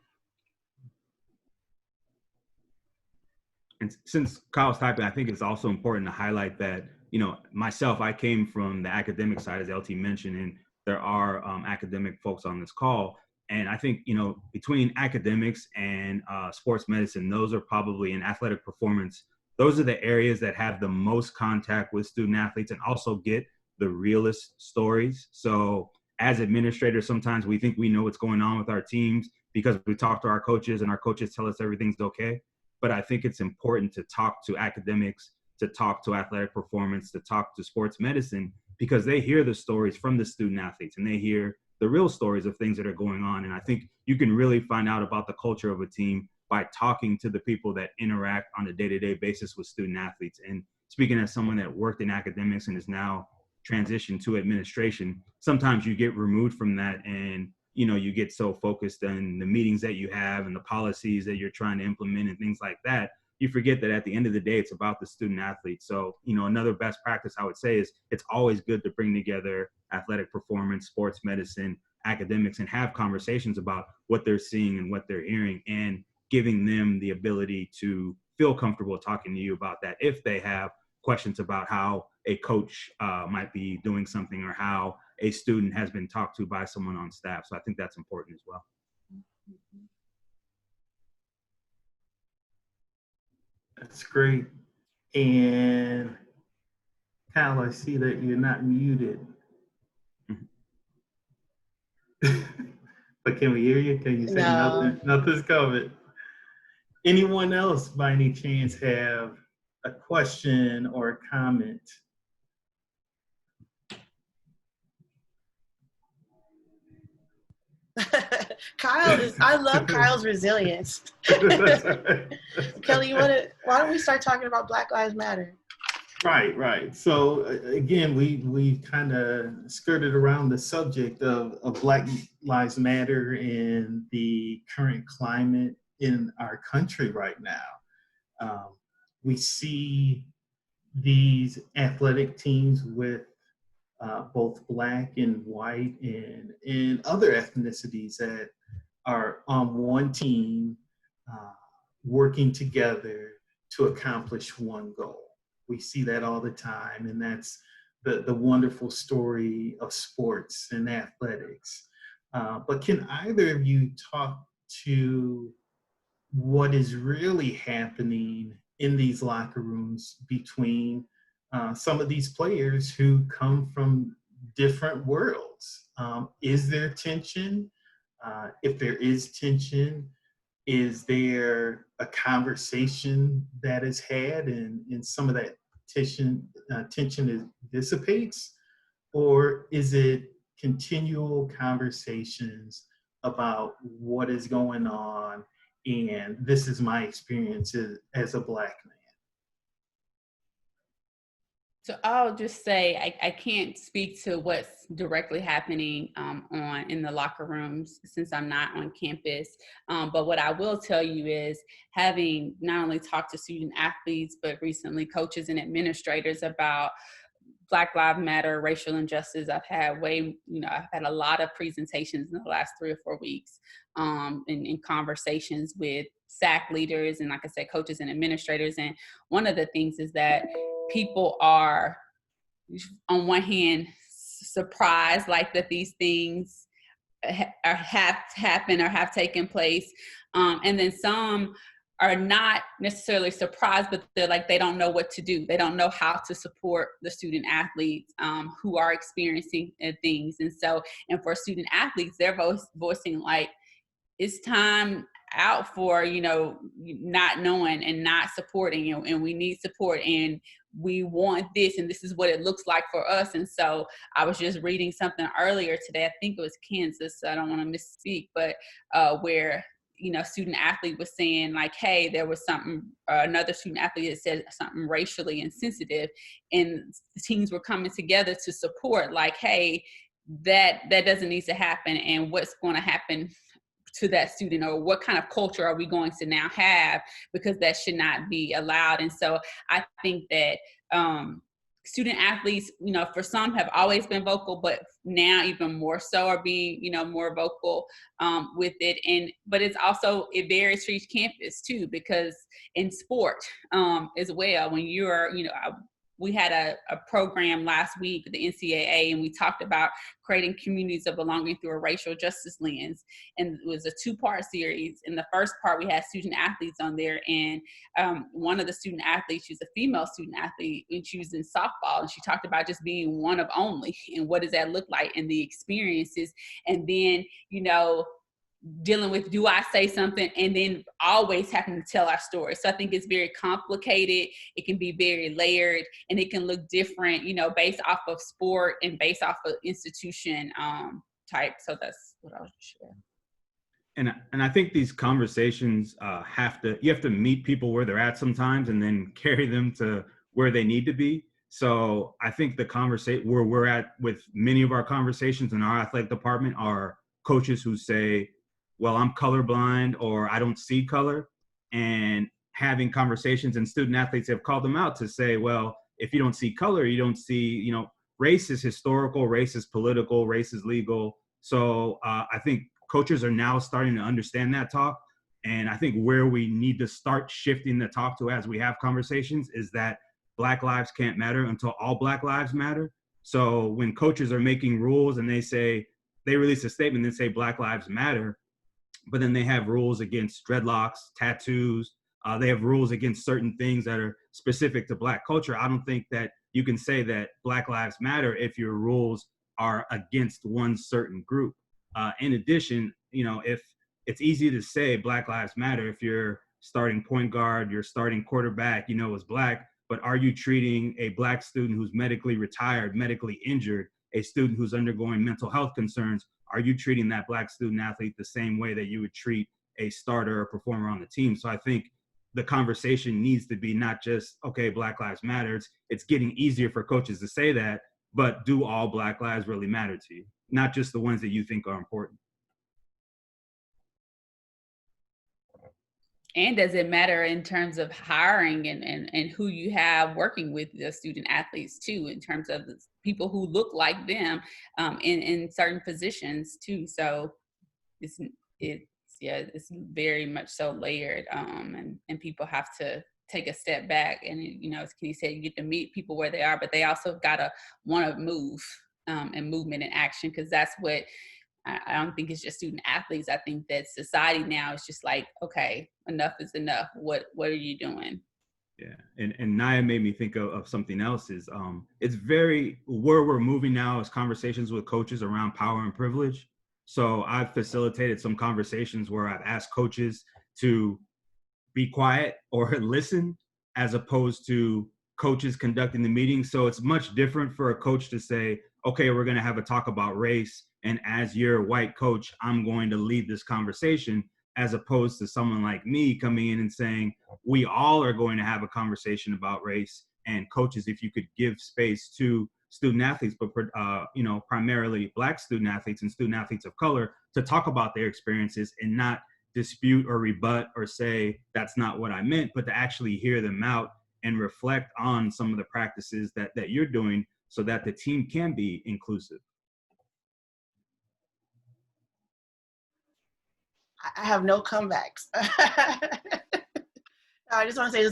And since Kyle's typing, I think it's also important to highlight that, you know, myself, I came from the academic side, as LT mentioned, and there are academic folks on this call. And I think, you know, between academics and sports medicine, those are probably, in athletic performance, those are the areas that have the most contact with student athletes and also get the realest stories. So as administrators, sometimes we think we know what's going on with our teams because we talk to our coaches and our coaches tell us everything's okay. But I think it's important to talk to academics, to talk to athletic performance, to talk to sports medicine, because they hear the stories from the student athletes and they hear the real stories of things that are going on. And I think you can really find out about the culture of a team by talking to the people that interact on a day-to-day basis with student athletes. And speaking as someone that worked in academics and is now transitioned to administration, sometimes you get removed from that and, you know, you get so focused on the meetings that you have and the policies that you're trying to implement and things like that, you forget that at the end of the day, it's about the student athlete. So, you know, another best practice I would say is it's always good to bring together athletic performance, sports medicine, academics, and have conversations about what they're seeing and what they're hearing, and giving them the ability to feel comfortable talking to you about that if they have questions about how a coach might be doing something or how a student has been talked to by someone on staff. So I think that's important as well. That's great. And Kyle, I see that you're not muted. But can we hear you? Can you say nothing? Nothing's coming. Anyone else by any chance have a question or a comment? I love Kyle's resilience. Kelly, why don't we start talking about Black Lives Matter? Right. So again, we kind of skirted around the subject of Black Lives Matter and the current climate in our country right now. we see these athletic teams with both Black and white and other ethnicities that are on one team working together to accomplish one goal. We see that all the time, and that's the wonderful story of sports and athletics. But can either of you talk to what is really happening in these locker rooms between some of these players who come from different worlds? Is there tension? If there is tension, is there a conversation that is had and some of that tension dissipates? Or is it continual conversations about what is going on and this is my experience as a Black man? So I'll just say I can't speak to what's directly happening in the locker rooms since I'm not on campus. But what I will tell you is, having not only talked to student athletes, but recently coaches and administrators about Black Lives Matter, racial injustice. I've had a lot of presentations in the last 3 or 4 weeks, in conversations with SAC leaders and, like I said, coaches and administrators. And one of the things is that people are, on one hand, surprised that these things have happened or have taken place, and then some are not necessarily surprised, but they don't know what to do. They don't know how to support the student athletes who are experiencing things. And for student athletes, they're voicing it's time out for, not knowing and not supporting, and we need support, and we want this, and this is what it looks like for us. And so I was just reading something earlier today, I think it was Kansas, so I don't want to misspeak, but where student athlete was saying hey, there was another student athlete that said something racially insensitive, and the teams were coming together to support hey, that doesn't need to happen, and what's going to happen to that student, or what kind of culture are we going to now have, because that should not be allowed. And so I think that student athletes, for some have always been vocal, but now even more so are being, more vocal with it. But it varies for each campus too, because in sport as well, when you're, we had a program last week with the NCAA, and we talked about creating communities of belonging through a racial justice lens. And it was a 2-part series. In the first part, we had student athletes on there, and one of the student athletes, she's a female student athlete, and she was in softball, and she talked about just being one of only, and what does that look like, and the experiences. And then, dealing with, do I say something, and then always having to tell our story. So I think it's very complicated. It can be very layered, and it can look different, based off of sport and based off of institution type. So that's what I was sharing. And I think these conversations you have to meet people where they're at sometimes, and then carry them to where they need to be. So I think the conversation where we're at with many of our conversations in our athletic department are coaches who say, well, I'm colorblind, or I don't see color, and having conversations, and student athletes have called them out to say, well, if you don't see color, you don't see, race is historical, race is political, race is legal. So I think coaches are now starting to understand that talk. And I think where we need to start shifting the talk to as we have conversations is that Black lives can't matter until all Black lives matter. So when coaches are making rules and they release a statement and say Black lives matter, but then they have rules against dreadlocks, tattoos. They have rules against certain things that are specific to Black culture. I don't think that you can say that Black lives matter if your rules are against one certain group. In addition, if it's easy to say Black lives matter if your starting point guard, your starting quarterback, is Black, but are you treating a Black student who's medically retired, medically injured, a student who's undergoing mental health concerns, are you treating that Black student athlete the same way that you would treat a starter or performer on the team? So I think the conversation needs to be not just, okay, Black lives matter. It's getting easier for coaches to say that, but do all Black lives really matter to you? Not just the ones that you think are important. And does it matter in terms of hiring and who you have working with the student athletes too, in terms of the people who look like them in certain positions too? So it's it's very much so layered, and people have to take a step back, and as Kenny said, you get to meet people where they are, but they also gotta want to move, and movement and action, because that's what I don't think it's just student athletes. I think that society now is just like, okay, enough is enough. What are you doing? Yeah, and Naya made me think of something else. Is it's very where we're moving now is conversations with coaches around power and privilege. So I've facilitated some conversations where I've asked coaches to be quiet or listen, as opposed to coaches conducting the meeting. So it's much different for a coach to say, okay, we're going to have a talk about race, and as your white coach, I'm going to lead this conversation, as opposed to someone like me coming in and saying, we all are going to have a conversation about race. And coaches, if you could give space to student athletes, but primarily Black student athletes and student athletes of color, to talk about their experiences and not dispute or rebut or say that's not what I meant, but to actually hear them out and reflect on some of the practices that you're doing, so that the team can be inclusive. I have no comebacks. I just want to say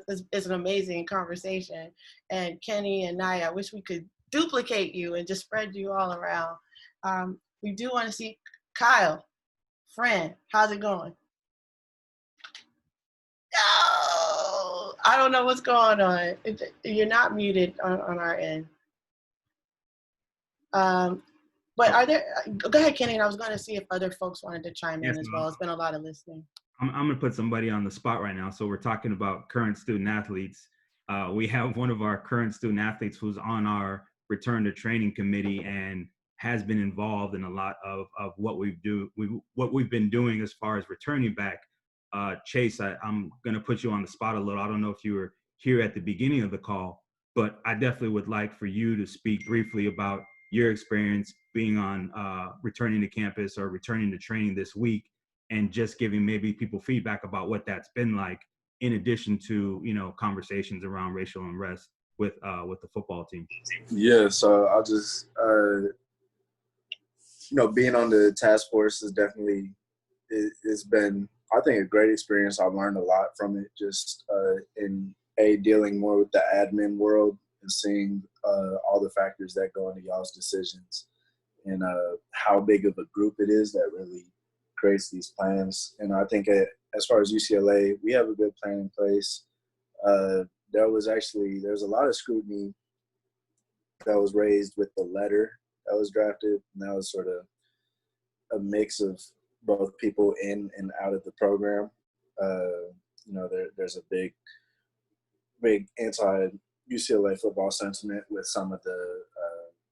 this is an amazing conversation. And Kenny and Naya, I wish we could duplicate you and just spread you all around. We do want to see Kyle, friend, how's it going? No, I don't know what's going on. You're not muted on our end. But are there, go ahead, Kenny, and I was going to see if other folks wanted to chime in as well. It's been a lot of listening. I'm going to put somebody on the spot right now. So we're talking about current student athletes. We have one of our current student athletes who's on our return to training committee and has been involved in a lot of what we've been doing as far as returning back. Chase, I'm going to put you on the spot a little. I don't know if you were here at the beginning of the call, but I definitely would like for you to speak briefly about your experience being on returning to campus or returning to training this week, and just giving maybe people feedback about what that's been like, in addition to conversations around racial unrest with the football team. Yeah, so I'll just being on the task force is definitely it's been, I think, a great experience. I've learned a lot from it, just in dealing more with the admin world and seeing all the factors that go into y'all's decisions, and how big of a group it is that really creates these plans. And I think as far as UCLA, we have a good plan in place. There's a lot of scrutiny that was raised with the letter that was drafted, and that was sort of a mix of both people in and out of the program. There's a big anti-UCLA football sentiment with some of the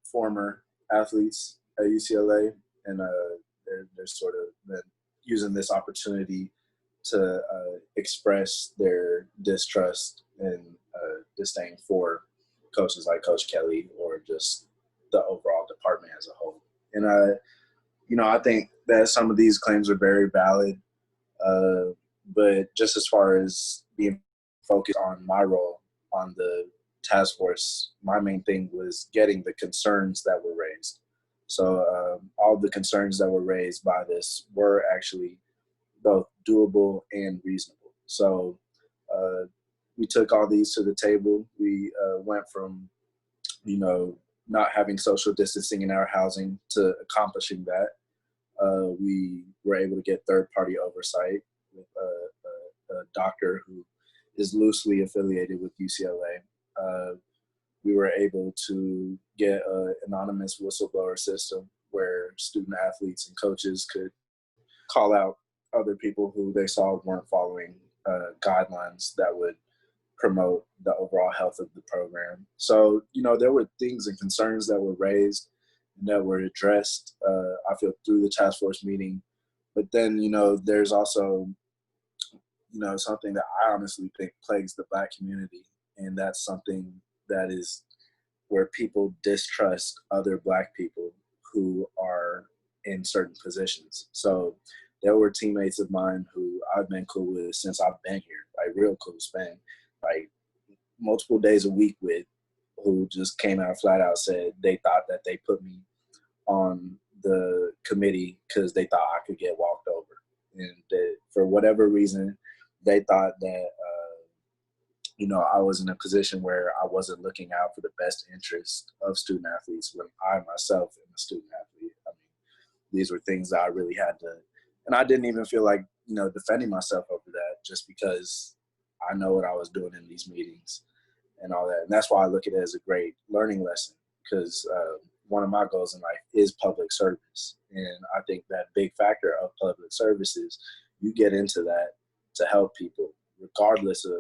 former athletes at UCLA, and they're sort of been using this opportunity to express their distrust and disdain for coaches like Coach Kelly, or just the overall department as a whole. And I think that some of these claims are very valid, but just as far as being focused on my role on the task force, my main thing was getting the concerns that were raised. So all the concerns that were raised by this were actually both doable and reasonable. So we took all these to the table. We went from, not having social distancing in our housing to accomplishing that. We were able to get third-party oversight with a doctor who is loosely affiliated with UCLA. We were able to get an anonymous whistleblower system where student athletes and coaches could call out other people who they saw weren't following guidelines that would promote the overall health of the program. So, there were things and concerns that were raised and that were addressed, I feel, through the task force meeting. But then, there's also, something that I honestly think plagues the Black community, and that's something that is where people distrust other Black people who are in certain positions. So there were teammates of mine who I've been cool with since I've been here, like real cool, spent like multiple days a week with, who just came out flat out said they thought that they put me on the committee because they thought I could get walked over. And that for whatever reason, they thought that, I was in a position where I wasn't looking out for the best interest of student athletes when I myself am a student athlete. I mean, these were things that I really had to, and I didn't even feel like, defending myself over that, just because I know what I was doing in these meetings and all that. And that's why I look at it as a great learning lesson, because one of my goals in life is public service. And I think that big factor of public service is you get into that to help people, regardless of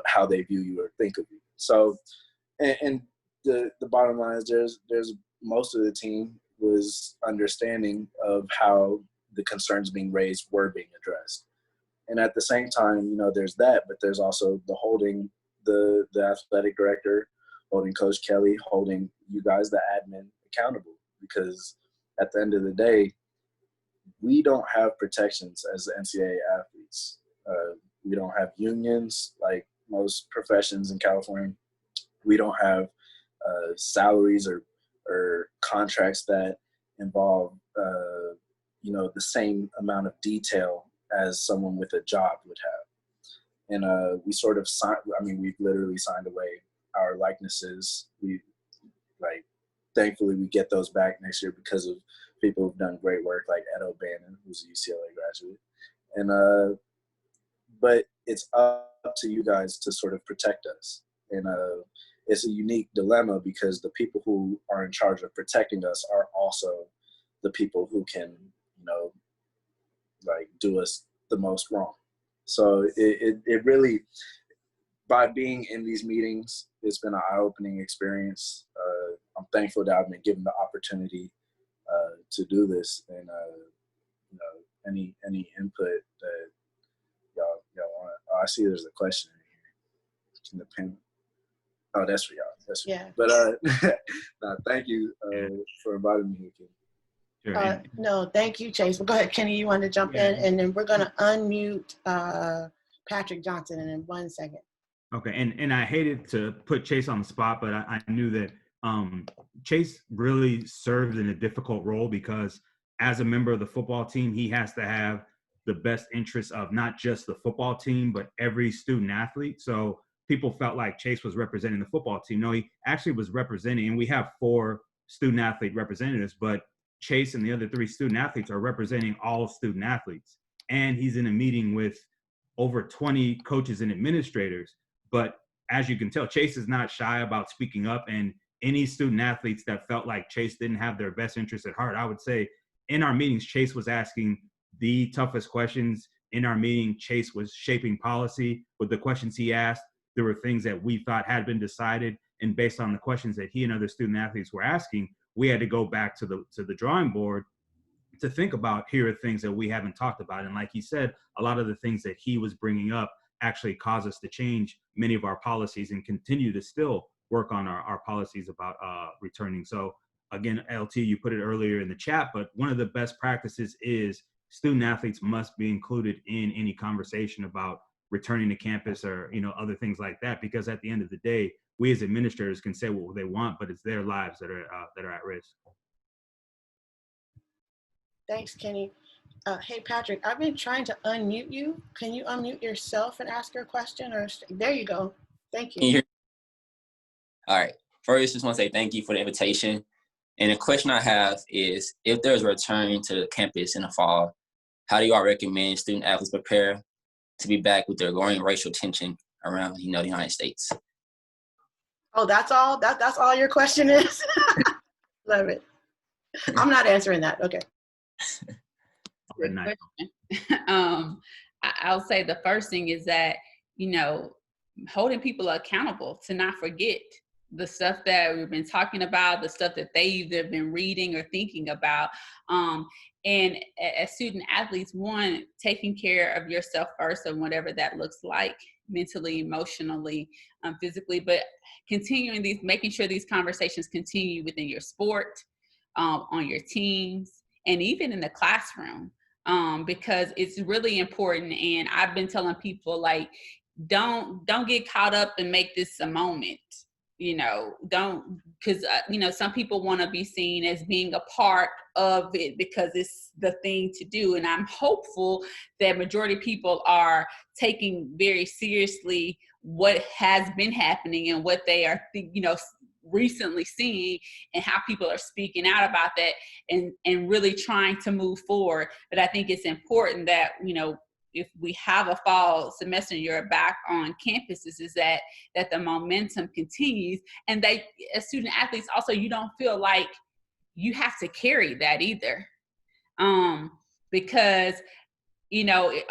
how they view you or think of you. So, and the bottom line is there's most of the team was understanding of how the concerns being raised were being addressed. And at the same time, there's that, but there's also the holding the athletic director, holding Coach Kelly, holding you guys, the admin, accountable. Because at the end of the day, we don't have protections as NCAA athletes. We don't have unions like most professions in California. We don't have salaries or contracts that involve, the same amount of detail as someone with a job would have. And we sort of we've literally signed away our likenesses. Thankfully we get those back next year because of people who've done great work like Ed O'Bannon, who's a UCLA graduate. And, but it's up to you guys to sort of protect us. And it's a unique dilemma because the people who are in charge of protecting us are also the people who can, do us the most wrong. So it really, by being in these meetings, it's been an eye-opening experience. I'm thankful that I've been given the opportunity to do this, and any input that y'all want. Oh, I see there's a question in here in the panel. Oh, that's for y'all. That's for Yeah. But thank you for inviting me again. Sure. No, thank you, Chase. Well, go ahead, Kenny. You want to jump in, and then we're going to unmute Patrick Johnson in 1 second. Okay, and I hated to put Chase on the spot, but I knew that Chase really served in a difficult role because as a member of the football team, he has to have the best interests of not just the football team, but every student athlete. So people felt like Chase was representing the football team. No, he actually was representing, and we have 4 student athlete representatives, but Chase and the other 3 student athletes are representing all student athletes. And he's in a meeting with over 20 coaches and administrators. But as you can tell, Chase is not shy about speaking up, and any student athletes that felt like Chase didn't have their best interests at heart, I would say in our meetings, Chase was asking the toughest questions. In our meeting, Chase was shaping policy with the questions he asked. There were things that we thought had been decided, and based on the questions that he and other student athletes were asking, we had to go back to the drawing board to think about, here are things that we haven't talked about. And like he said, a lot of the things that he was bringing up actually caused us to change many of our policies and continue to still work on our policies about returning. So again, LT, you put it earlier in the chat, but one of the best practices is student athletes must be included in any conversation about returning to campus or other things like that, because at the end of the day, we as administrators can say what they want, but it's their lives that are at risk. Thanks, Kenny. Hey, Patrick, I've been trying to unmute you. Can you unmute yourself and ask your question? Or there you go. Thank you. All right. First, just want to say thank you for the invitation. And the question I have is, if there's a return to the campus in the fall, how do you all recommend student athletes prepare to be back with their growing racial tension around, the United States? Oh, that's all? That's all your question is? Love it. I'm not answering that. Okay. Good question. I'll say the first thing is that, holding people accountable to not forget the stuff that we've been talking about, the stuff that they've been reading or thinking about. And as student athletes, one, taking care of yourself first and whatever that looks like, mentally, emotionally, physically, but making sure these conversations continue within your sport, on your teams, and even in the classroom. because it's really important. And I've been telling people, like, don't get caught up and make this a moment. Don't, because some people want to be seen as being a part of it because it's the thing to do. And I'm hopeful that majority of people are taking very seriously what has been happening and what they are recently seeing, and how people are speaking out about that, and really trying to move forward. But I think it's important that, if we have a fall semester and you're back on campuses, is that the momentum continues, and they, as student athletes, also, you don't feel like you have to carry that either. Because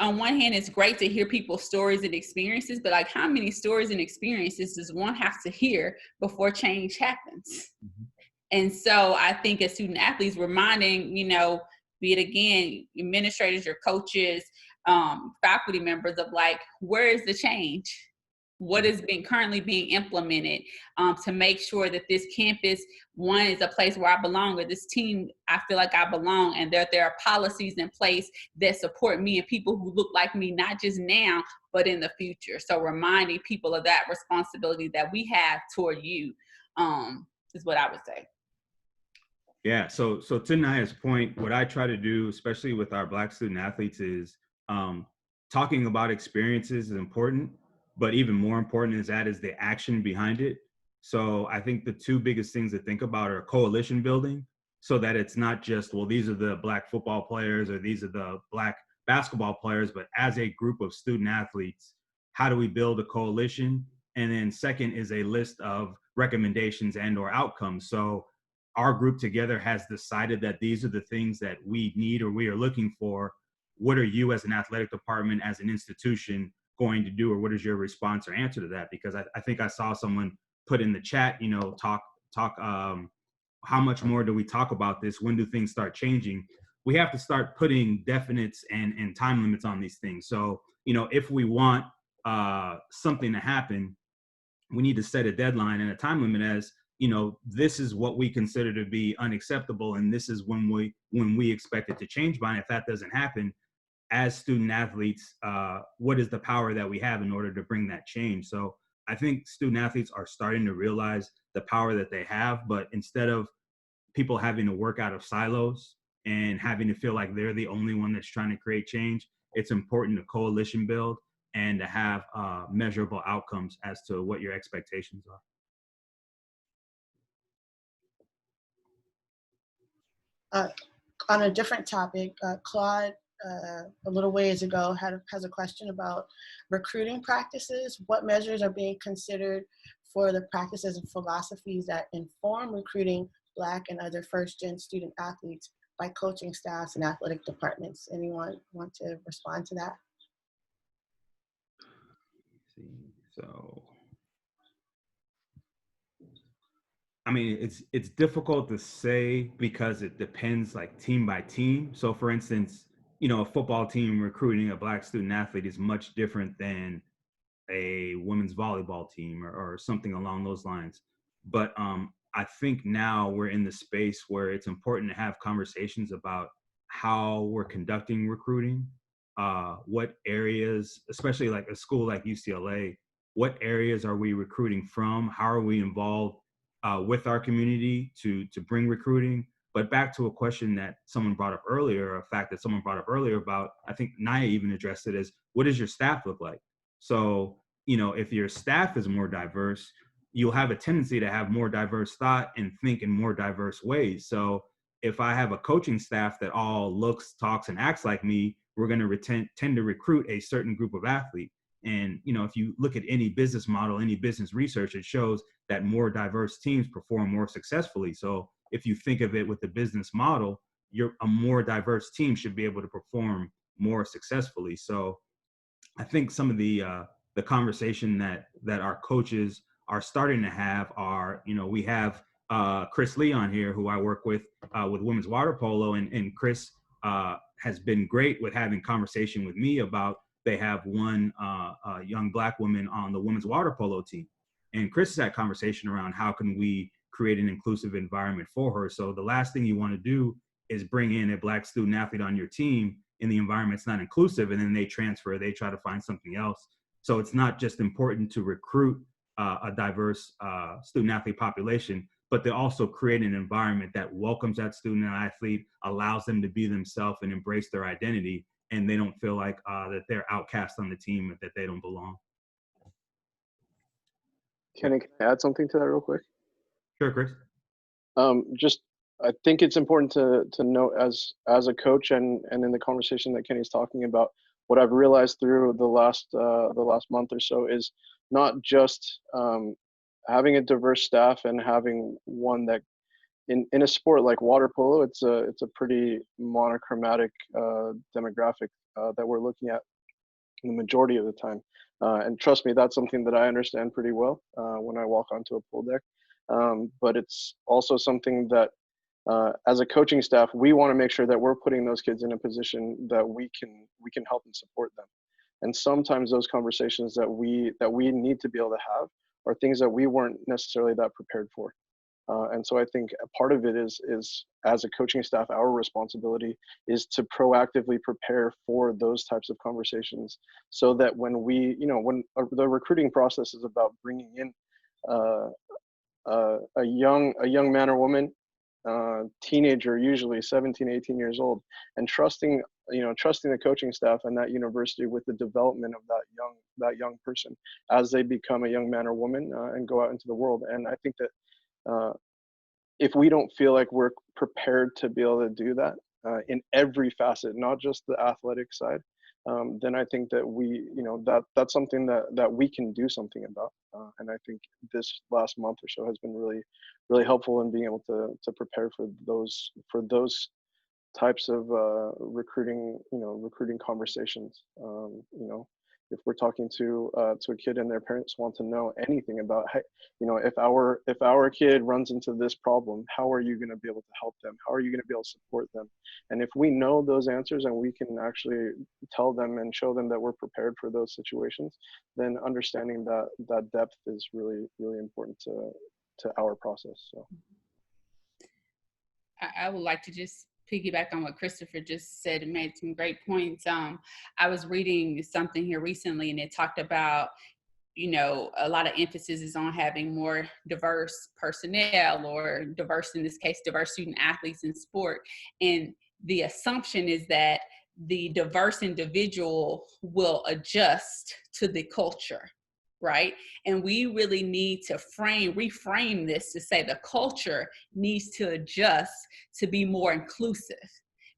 on one hand, it's great to hear people's stories and experiences, but like, how many stories and experiences does one have to hear before change happens? Mm-hmm. And so I think as student athletes, reminding, be it again, administrators or coaches, faculty members, of like, where is the change? What is currently being implemented to make sure that this campus, one, is a place where I belong, or this team, I feel like I belong, and that there are policies in place that support me and people who look like me, not just now, but in the future. So reminding people of that responsibility that we have toward you is what I would say. Yeah, so to Naya's point, what I try to do, especially with our Black student athletes, is talking about experiences is important, but even more important is the action behind it. So I think the two biggest things to think about are coalition building, so that it's not just, well, these are the Black football players or these are the Black basketball players, but as a group of student athletes, how do we build a coalition? And then second is a list of recommendations and or outcomes. So our group together has decided that these are the things that we need or we are looking for. What are you as an athletic department, as an institution, going to do, or what is your response or answer to that? Because I think I saw someone put in the chat, talk how much more do we talk about this? When do things start changing? We have to start putting definites and time limits on these things. So, if we want something to happen, we need to set a deadline and a time limit as, this is what we consider to be unacceptable, and this is when we expect it to change by. And if that doesn't happen, as student athletes, what is the power that we have in order to bring that change? So I think student athletes are starting to realize the power that they have, but instead of people having to work out of silos and having to feel like they're the only one that's trying to create change, it's important to coalition build and to have measurable outcomes as to what your expectations are. On a different topic, Claude, a little ways ago, has a question about recruiting practices. What measures are being considered for the practices and philosophies that inform recruiting Black and other first-gen student athletes by coaching staffs and athletic departments? Anyone want to respond to that? So, I mean, it's difficult to say because it depends, like, team by team. So for instance, a football team recruiting a Black student athlete is much different than a women's volleyball team or something along those lines. But I think now we're in the space where it's important to have conversations about how we're conducting recruiting, what areas, especially like a school like UCLA, what areas are we recruiting from? How are we involved with our community to bring recruiting? But back to a question that someone brought up earlier, a fact that someone brought up earlier about, I think Naya even addressed it, is what does your staff look like? So, if your staff is more diverse, you'll have a tendency to have more diverse thought and think in more diverse ways. So if I have a coaching staff that all looks, talks, and acts like me, we're going to tend to recruit a certain group of athlete. And, if you look at any business model, any business research, it shows that more diverse teams perform more successfully. So if you think of it with the business model, a more diverse team should be able to perform more successfully. So I think some of the conversation that our coaches are starting to have are, we have Chris Lee on here, who I work with women's water polo, and Chris has been great with having conversation with me about, they have one young Black woman on the women's water polo team. And Chris has had conversation around how can we create an inclusive environment for her. So the last thing you want to do is bring in a Black student athlete on your team in the environment's not inclusive, and then they transfer, they try to find something else. So it's not just important to recruit a diverse student athlete population, but to also create an environment that welcomes that student athlete, allows them to be themselves and embrace their identity, and they don't feel like that they're outcast on the team and that they don't belong. Kenny, can I add something to that real quick? Sure, Chris. I think it's important to note as a coach and in the conversation that Kenny's talking about, what I've realized through the last month or so is not just having a diverse staff and having one that in a sport like water polo, it's a pretty monochromatic demographic that we're looking at the majority of the time. And trust me, that's something that I understand pretty well when I walk onto a pool deck. But it's also something that as a coaching staff, we want to make sure that we're putting those kids in a position that we can help and support them. And sometimes those conversations that we need to be able to have are things that we weren't necessarily that prepared for. And so I think a part of it is as a coaching staff, our responsibility is to proactively prepare for those types of conversations, so that when the recruiting process is about bringing in a young man or woman, teenager, usually 17, 18 years old, and trusting the coaching staff and that university with the development of that young person as they become a young man or woman and go out into the world. And I think that if we don't feel like we're prepared to be able to do that in every facet, not just the athletic side, then I think that that's something that we can do something about. And I think this last month or so has been really, really helpful in being able to prepare for those types of recruiting conversations. If we're talking to a kid and their parents want to know anything about, hey, if our kid runs into this problem, how are you going to be able to help them? How are you going to be able to support them? And if we know those answers and we can actually tell them and show them that we're prepared for those situations, then understanding that depth is really, really important to our process. So I would like to just piggyback on what Christopher just said and made some great points. I was reading something here recently, and it talked about, a lot of emphasis is on having more diverse personnel, or diverse, in this case, diverse student athletes in sport. And the assumption is that the diverse individual will adjust to the culture, right? And we really need to reframe this to say the culture needs to adjust to be more inclusive.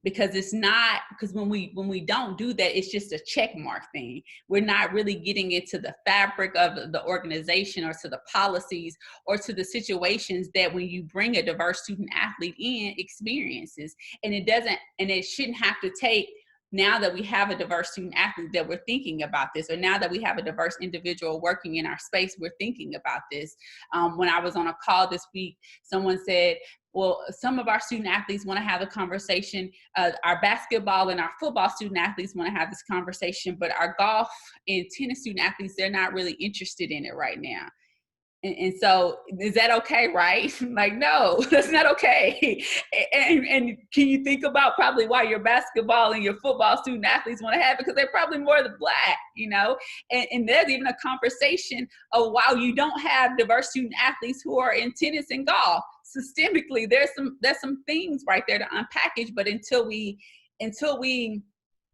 Because it's not, because when we don't do that, it's just a check mark thing. We're not really getting into the fabric of the organization, or to the policies, or to the situations that when you bring a diverse student athlete in, experiences. And it shouldn't have to take, now that we have a diverse student athlete, that we're thinking about this, or now that we have a diverse individual working in our space, we're thinking about this. When I was on a call this week, someone said, well, some of our student athletes want to have a conversation. Our basketball and our football student athletes want to have this conversation, but our golf and tennis student athletes, they're not really interested in it right now. And so, is that okay, right? Like, no, that's not okay. And can you think about probably why your basketball and your football student athletes want to have it? Because they're probably more of the Black, And there's even a conversation of, wow, you don't have diverse student athletes who are in tennis and golf. Systemically, there's some things right there to unpackage. But until we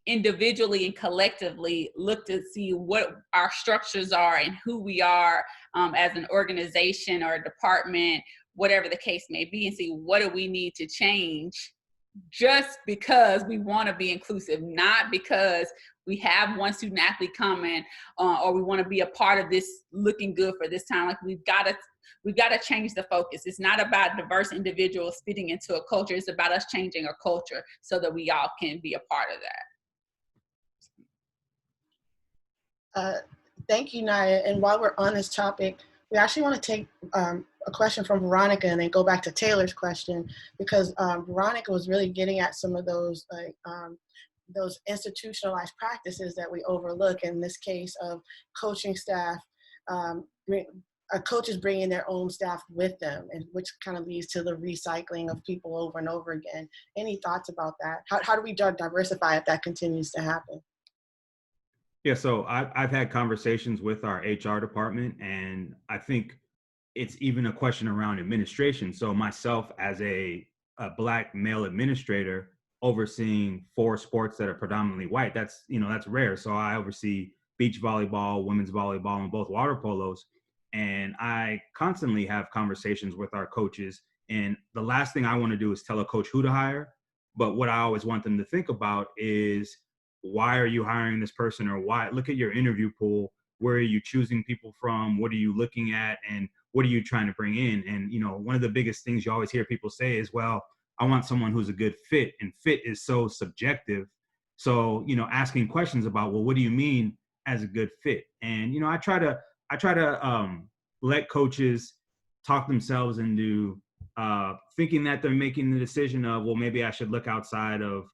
individually and collectively look to see what our structures are and who we are as an organization or a department, whatever the case may be, and see what do we need to change, just because we want to be inclusive, not because we have one student athlete coming or we want to be a part of this looking good for this time. Like, we've got to change the focus. It's not about diverse individuals fitting into a culture. It's about us changing a culture so that we all can be a part of that. Thank you, Naya. And while we're on this topic, we actually want to take a question from Veronica and then go back to Taylor's question, because Veronica was really getting at some of those those institutionalized practices that we overlook, in this case of coaching staff coaches bringing their own staff with them, and which kind of leads to the recycling of people over and over again. Any thoughts about that? How do we diversify if that continues to happen? Yeah, so I've had conversations with our HR department, and I think it's even a question around administration. So myself as a Black male administrator overseeing 4 sports that are predominantly white, that's rare. So I oversee beach volleyball, women's volleyball, and both water polos. And I constantly have conversations with our coaches. And the last thing I want to do is tell a coach who to hire. But what I always want them to think about is, why are you hiring this person? Or why? Look at your interview pool. Where are you choosing people from? What are you looking at? And what are you trying to bring in? And, one of the biggest things you always hear people say is, well, I want someone who's a good fit. And fit is so subjective. So, asking questions about, well, what do you mean as a good fit? And, I try to let coaches talk themselves into thinking that they're making the decision of, well, maybe I should look outside of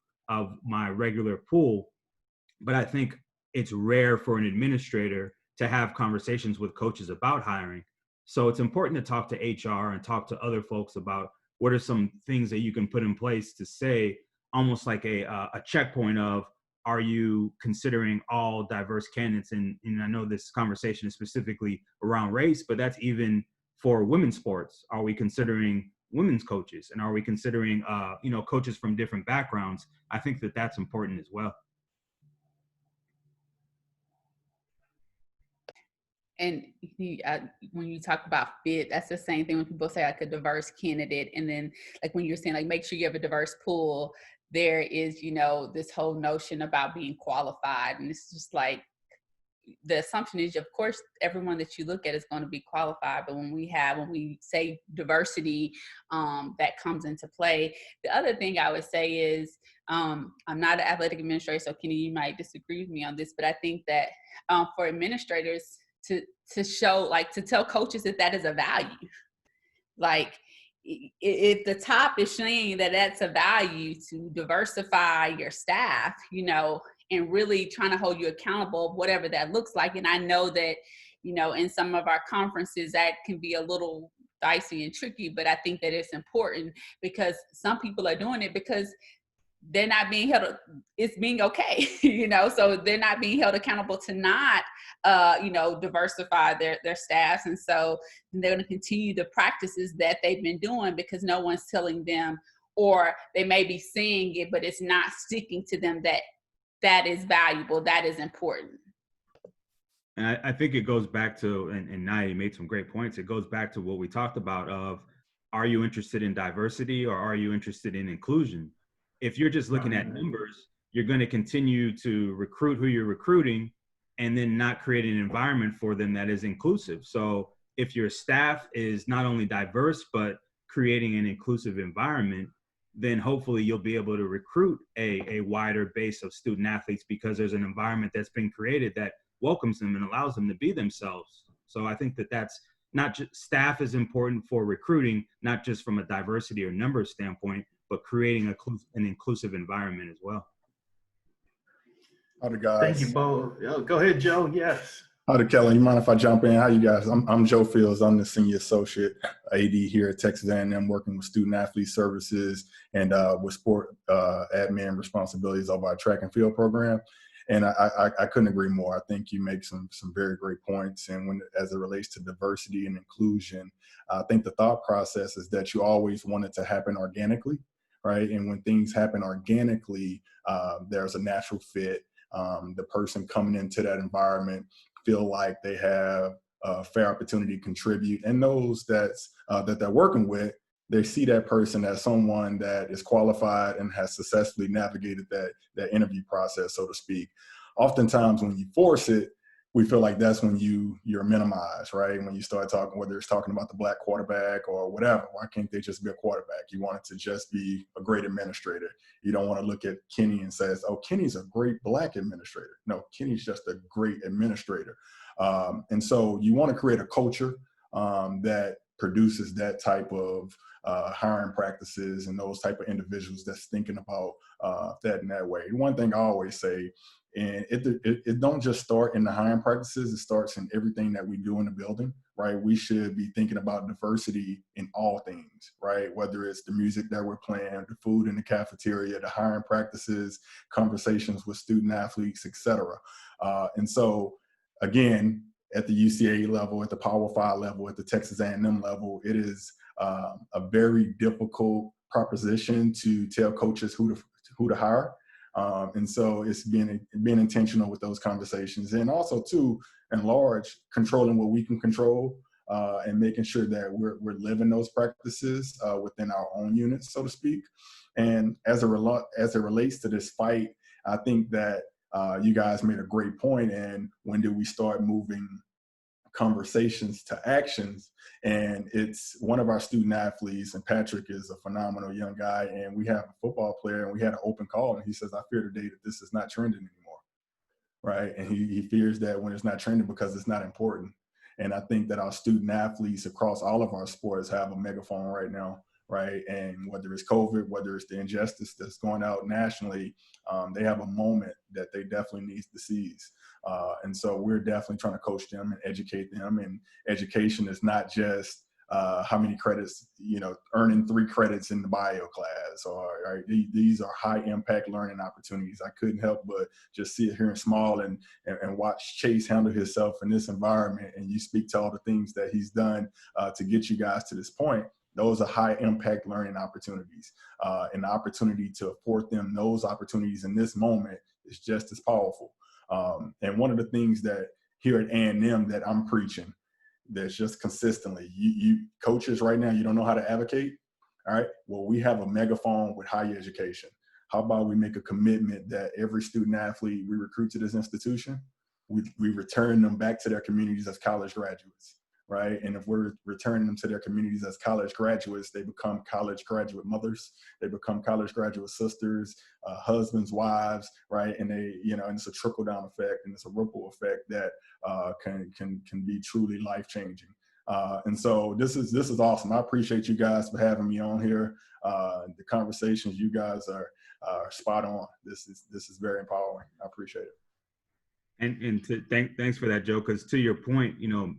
my regular pool. But I think it's rare for an administrator to have conversations with coaches about hiring. So it's important to talk to HR and talk to other folks about what are some things that you can put in place to say, almost like a checkpoint of, are you considering all diverse candidates? And I know this conversation is specifically around race, but that's even for women's sports. Are we considering women's coaches? And are we considering, coaches from different backgrounds? I think that that's important as well. And when you talk about fit, that's the same thing when people say like a diverse candidate. And then like when you're saying like, make sure you have a diverse pool, there is, this whole notion about being qualified. And it's just like, the assumption is, of course, everyone that you look at is going to be qualified. But when we say diversity, that comes into play. The other thing I would say is, I'm not an athletic administrator, so Kenny, you might disagree with me on this, but I think that for administrators to show, like, to tell coaches that is a value. Like, if the top is saying that that's a value to diversify your staff, and really trying to hold you accountable, whatever that looks like. And I know that, in some of our conferences that can be a little dicey and tricky, but I think that it's important because some people are doing it because they're not being held, it's being okay, so they're not being held accountable to not, diversify their staffs. And so they're going to continue the practices that they've been doing because no one's telling them, or they may be seeing it, but it's not sticking to them that is valuable, that is important. And I think it goes back to, and Naya made some great points, it goes back to what we talked about of, are you interested in diversity or are you interested in inclusion? If you're just looking at numbers, you're going to continue to recruit who you're recruiting and then not create an environment for them that is inclusive. So if your staff is not only diverse, but creating an inclusive environment, then hopefully you'll be able to recruit a wider base of student athletes because there's an environment that's been created that welcomes them and allows them to be themselves. So I think that that's not just, staff is important for recruiting, not just from a diversity or numbers standpoint, but creating an inclusive environment as well. Howdy, guys. Thank you, Bo. Go ahead, Joe. Yes. Howdy, Kelly. You mind if I jump in? How you guys? I'm Joe Fields. I'm the Senior Associate AD here at Texas A&M, working with Student Athlete Services and with sport admin responsibilities of our track and field program. And I couldn't agree more. I think you make some very great points. And as it relates to diversity and inclusion, I think the thought process is that you always want it to happen organically, right? And when things happen organically, there's a natural fit. The person coming into that environment feel like they have a fair opportunity to contribute, and those that they're working with, they see that person as someone that is qualified and has successfully navigated that interview process, so to speak. Oftentimes when you force it, we feel like that's when you're minimized, right? When you start talking, whether it's talking about the Black quarterback or whatever, why can't they just be a quarterback? You want it to just be a great administrator. You don't want to look at Kenny and say, oh, Kenny's a great Black administrator. No, Kenny's just a great administrator. And so you want to create a culture that produces that type of hiring practices and those type of individuals that's thinking about that in that way. One thing I always say And it don't just start in the hiring practices, it starts in everything that we do in the building, right? We should be thinking about diversity in all things, right? Whether it's the music that we're playing, the food in the cafeteria, the hiring practices, conversations with student athletes, et cetera. And so, again, at the UCA level, at the Power 5 level, at the Texas A&M level, it is a very difficult proposition to tell coaches who to hire. And so it's being intentional with those conversations, and also too, in large, controlling what we can control, and making sure that we're living those practices within our own units, so to speak. And as it relates to this fight, I think that you guys made a great point. And when do we start moving conversations to actions? And it's one of our student athletes, and Patrick is a phenomenal young guy, and we have a football player, and we had an open call, and he says, I fear today that this is not trending anymore, right? And he fears that when it's not trending because it's not important. And I think that our student athletes across all of our sports have a megaphone right now, right? And whether it's COVID, whether it's the injustice that's going out nationally, they have a moment that they definitely need to seize. And so we're definitely trying to coach them and educate them. And education is not just how many credits, earning 3 credits in the bio class, or these are high impact learning opportunities. I couldn't help but just sit here and smile and watch Chase handle himself in this environment. And you speak to all the things that he's done to get you guys to this point. Those are high impact learning opportunities, and the opportunity to afford them those opportunities in this moment is just as powerful. And one of the things that here at A&M that I'm preaching, that's just consistently, you coaches right now, you don't know how to advocate. All right. Well, we have a megaphone with higher education. How about we make a commitment that every student athlete we recruit to this institution, we return them back to their communities as college graduates. Right. And if we're returning them to their communities as college graduates, they become college graduate mothers, they become college graduate sisters, husbands, wives, right. And they, and it's a trickle down effect, and it's a ripple effect that can be truly life changing. And so this is awesome. I appreciate you guys for having me on here. The conversations, you guys are spot on. This is very empowering. I appreciate it. And thanks for that, Joe, because to your point,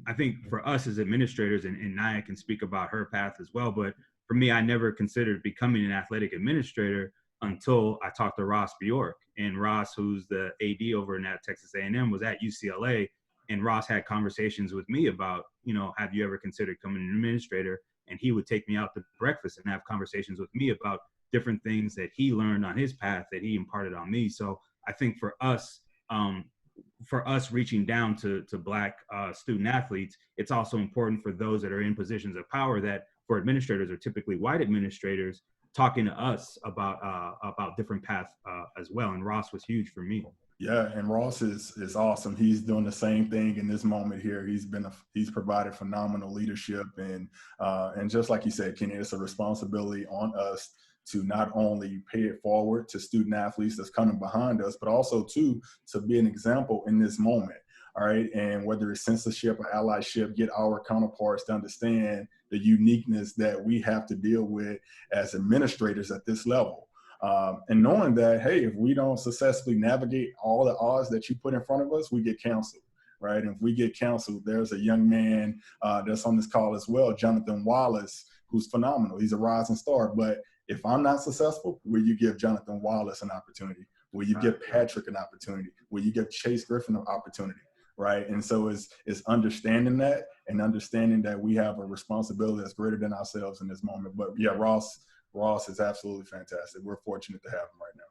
I think for us as administrators, and Naya can speak about her path as well, but for me, I never considered becoming an athletic administrator until I talked to Ross Bjork. And Ross, who's the AD over at Texas A&M, was at UCLA, and Ross had conversations with me about, have you ever considered becoming an administrator? And he would take me out to breakfast and have conversations with me about different things that he learned on his path that he imparted on me. So I think for us reaching down to Black student athletes, it's also important for those that are in positions of power, that for administrators are typically white administrators, talking to us about different paths as well. And Ross was huge for me. Yeah, and Ross is awesome. He's doing the same thing in this moment here. He's provided phenomenal leadership, and just like you said, Kenny, it's a responsibility on us to not only pay it forward to student athletes that's coming behind us, but also to be an example in this moment. All right. And whether it's censorship or allyship, get our counterparts to understand the uniqueness that we have to deal with as administrators at this level. And knowing that, hey, if we don't successfully navigate all the odds that you put in front of us, we get canceled. Right. And if we get canceled, there's a young man that's on this call as well, Jonathan Wallace, who's phenomenal. He's a rising star. But if I'm not successful, will you give Jonathan Wallace an opportunity? Will you give Patrick an opportunity? Will you give Chase Griffin an opportunity? Right. And so it's understanding that, and understanding that we have a responsibility that's greater than ourselves in this moment. But yeah, Ross is absolutely fantastic. We're fortunate to have him right now.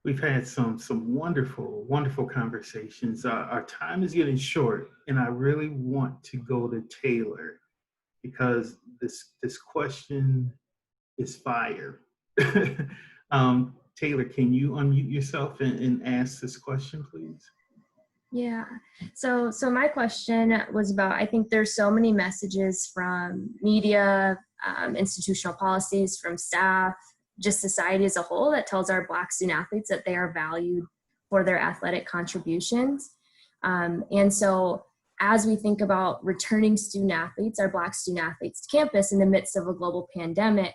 We've had some wonderful, wonderful conversations. Our time is getting short, and I really want to go to Taylor, because this question is fire. Taylor, can you unmute yourself and ask this question, please? Yeah. So my question was about, I think there's so many messages from media, institutional policies, from staff, just society as a whole, that tells our Black student athletes that they are valued for their athletic contributions. And so as we think about returning student athletes, our Black student athletes to campus in the midst of a global pandemic,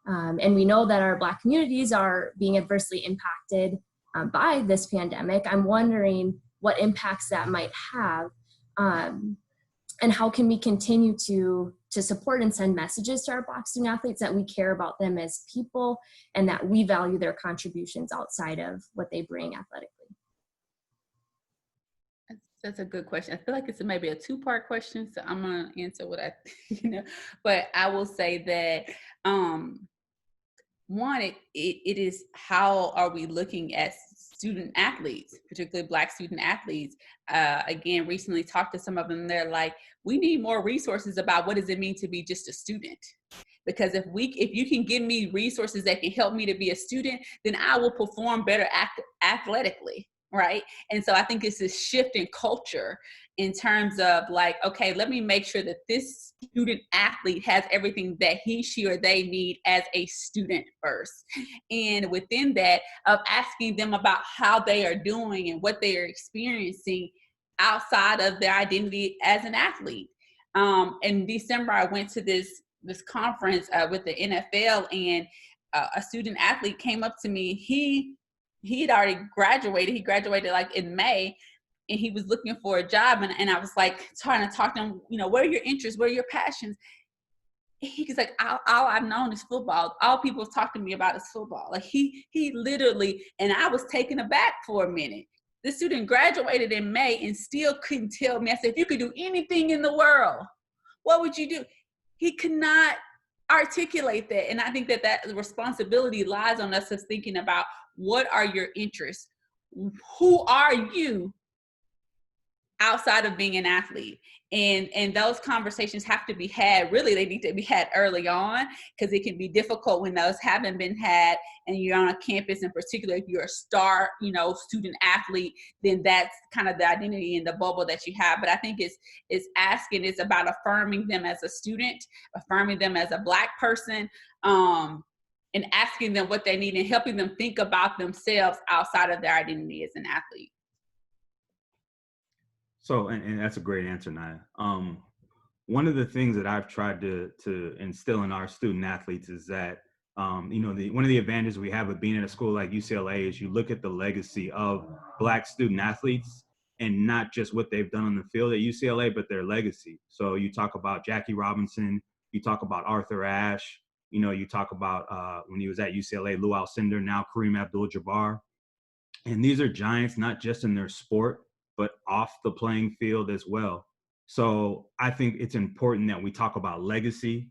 and we know that our Black communities are being adversely impacted by this pandemic. I'm wondering what impacts that might have, and how can we continue to support and send messages to our Black student athletes that we care about them as people and that we value their contributions outside of what they bring athletically. That's a good question. I feel like it's maybe a two-part question, so I'm gonna answer what I, but I will say that one, it is, how are we looking at student athletes, particularly Black student athletes? Again, recently talked to some of them. They're like, we need more resources about what does it mean to be just a student. Because if you can give me resources that can help me to be a student, then I will perform better athletically. Right. And so I think it's this shift in culture in terms of like, okay, let me make sure that this student athlete has everything that he, she, or they need as a student first. And within that, of asking them about how they are doing and what they are experiencing outside of their identity as an athlete. In December, I went to this conference with the NFL, and a student athlete came up to me. He had already graduated. He graduated like in May, and he was looking for a job. And I was like trying to talk to him, what are your interests? What are your passions? He was like, all I've known is football. All people have talked to me about is football. Like he literally, and I was taken aback for a minute. The student graduated in May and still couldn't tell me. I said, if you could do anything in the world, what would you do? He could not articulate that. And I think that responsibility lies on us of thinking about, what are your interests? Who are you outside of being an athlete? And those conversations have to be had. Really, they need to be had early on, because it can be difficult when those haven't been had and you're on a campus. In particular, if you're a star, student athlete, then that's kind of the identity and the bubble that you have. But I think it's about affirming them as a student, affirming them as a Black person, and asking them what they need and helping them think about themselves outside of their identity as an athlete. So, and that's a great answer, Naya. One of the things that I've tried to instill in our student athletes is that, one of the advantages we have of being at a school like UCLA is you look at the legacy of Black student athletes and not just what they've done on the field at UCLA, but their legacy. So you talk about Jackie Robinson, you talk about Arthur Ashe, you talk about when he was at UCLA, Lou Alcindor, now Kareem Abdul-Jabbar. And these are giants, not just in their sport, but off the playing field as well. So I think it's important that we talk about legacy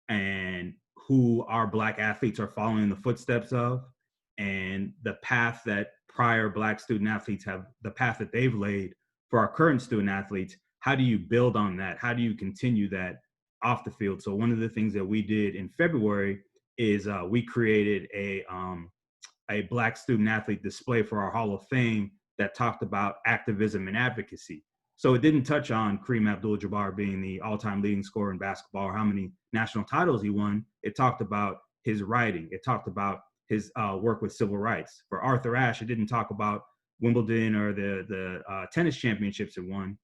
and who our Black athletes are following in the footsteps of, and the path that prior Black student athletes have, the path that they've laid for our current student athletes. How do you build on that? How do you continue that off the field? So one of the things that we did in February is we created a Black student athlete display for our Hall of Fame that talked about activism and advocacy. So it didn't touch on Kareem Abdul-Jabbar being the all-time leading scorer in basketball or how many national titles he won. It talked about his writing. It talked about his work with civil rights. For Arthur Ashe, it didn't talk about Wimbledon or the tennis championships he won.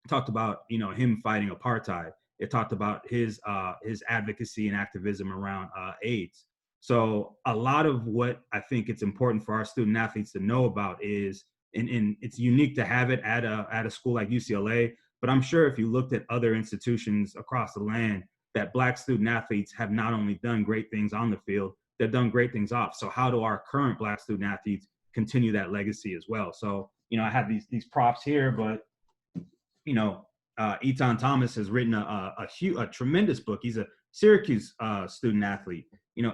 It talked about him fighting apartheid. It talked about his advocacy and activism around AIDS. So a lot of what I think it's important for our student athletes to know about is, and it's unique to have it at a school like UCLA, but I'm sure if you looked at other institutions across the land, that Black student athletes have not only done great things on the field, they've done great things off. So how do our current Black student athletes continue that legacy as well? So, I have these props here, but, Eton Thomas has written a tremendous book. He's a Syracuse student athlete.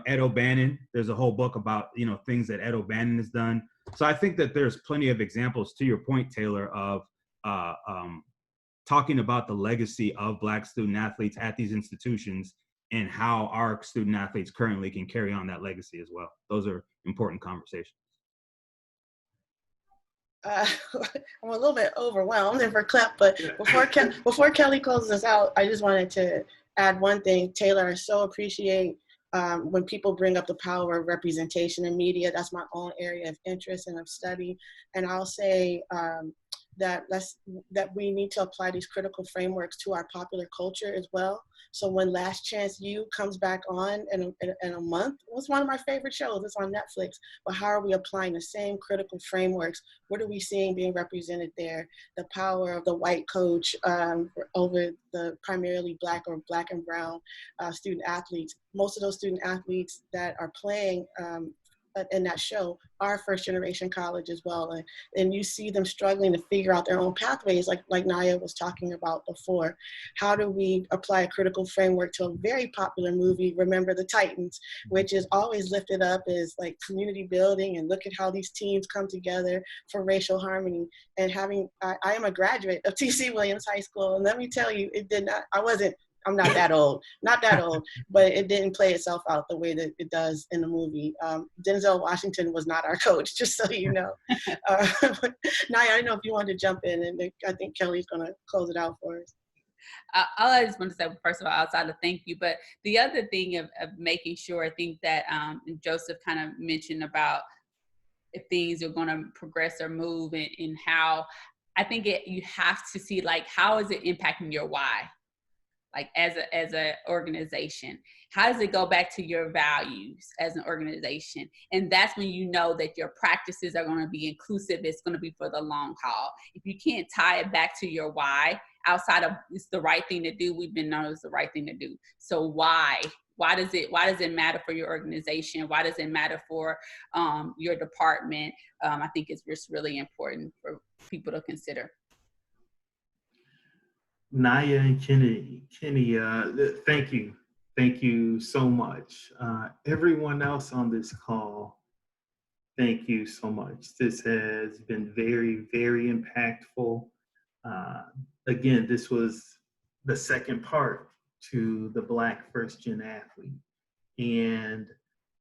Ed O'Bannon, there's a whole book about, things that Ed O'Bannon has done. So I think that there's plenty of examples, to your point, Taylor, of talking about the legacy of Black student athletes at these institutions and how our student athletes currently can carry on that legacy as well. Those are important conversations. I'm a little bit overwhelmed and for clap, but before Kelly closes us out, I just wanted to add one thing. Taylor, I so appreciate when people bring up the power of representation in media. That's my own area of interest and of study. And I'll say that we need to apply these critical frameworks to our popular culture as well. So when Last Chance U comes back on in a month, it was one of my favorite shows. It's on Netflix. But how are we applying the same critical frameworks? What are we seeing being represented there? The power of the white coach over the primarily Black or Black and brown student athletes. Most of those student athletes that are playing in that show are first generation college as well, and you see them struggling to figure out their own pathways, like Naya was talking about before. How do we apply a critical framework to a very popular movie, Remember the Titans, which is always lifted up as like community building, and look at how these teams come together for racial harmony. And I am a graduate of T.C. Williams High School, and let me tell you, I'm not that old, but it didn't play itself out the way that it does in the movie. Denzel Washington was not our coach, just so you know. Naya, I don't know if you wanted to jump in, and I think Kelly's going to close it out for us. All I just want to say, first of all, outside of thank you, but the other thing of making sure, I think that Joseph kind of mentioned about if things are going to progress or move, and how I think you have to see, like, how is it impacting your why? Like as a organization, how does it go back to your values as an organization? And that's when you know that your practices are going to be inclusive. It's going to be for the long haul. If you can't tie it back to your why, outside of it's the right thing to do, we've been known it's the right thing to do. So why does it matter for your organization? Why does it matter for your department? I think it's just really important for people to consider. Naya and Kenny, thank you. Thank you so much. Everyone else on this call, thank you so much. This has been very, very impactful. Again, this was the second part to the Black First Gen Athlete. And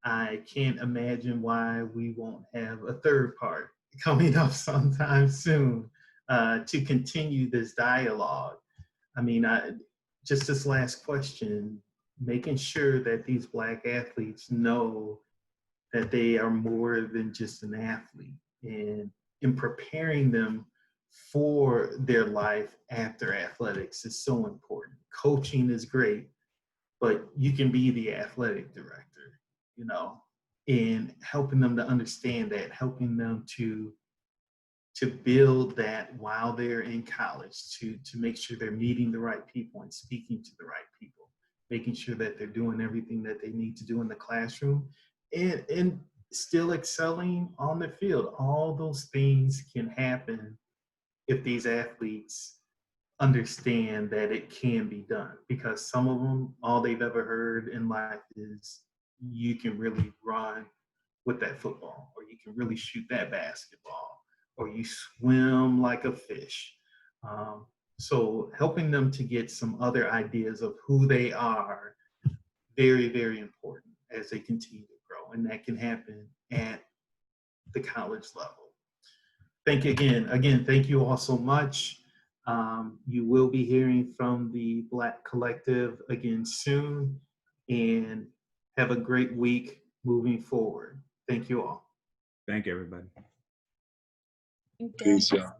I can't imagine why we won't have a third part coming up sometime soon to continue this dialogue. I mean, just this last question, making sure that these Black athletes know that they are more than just an athlete, and in preparing them for their life after athletics is so important. Coaching is great, but you can be the athletic director, you know, and helping them to understand that, helping them to build that while they're in college, to make sure they're meeting the right people and speaking to the right people, making sure that they're doing everything that they need to do in the classroom, and still excelling on the field. All those things can happen if these athletes understand that it can be done, because some of them, all they've ever heard in life is you can really run with that football, or you can really shoot that basketball, or you swim like a fish. So helping them to get some other ideas of who they are, very, very important as they continue to grow. And that can happen at the college level. Thank you again, thank you all so much. You will be hearing from the Black Collective again soon, and have a great week moving forward. Thank you all. Thank you, everybody. Peace, y'all.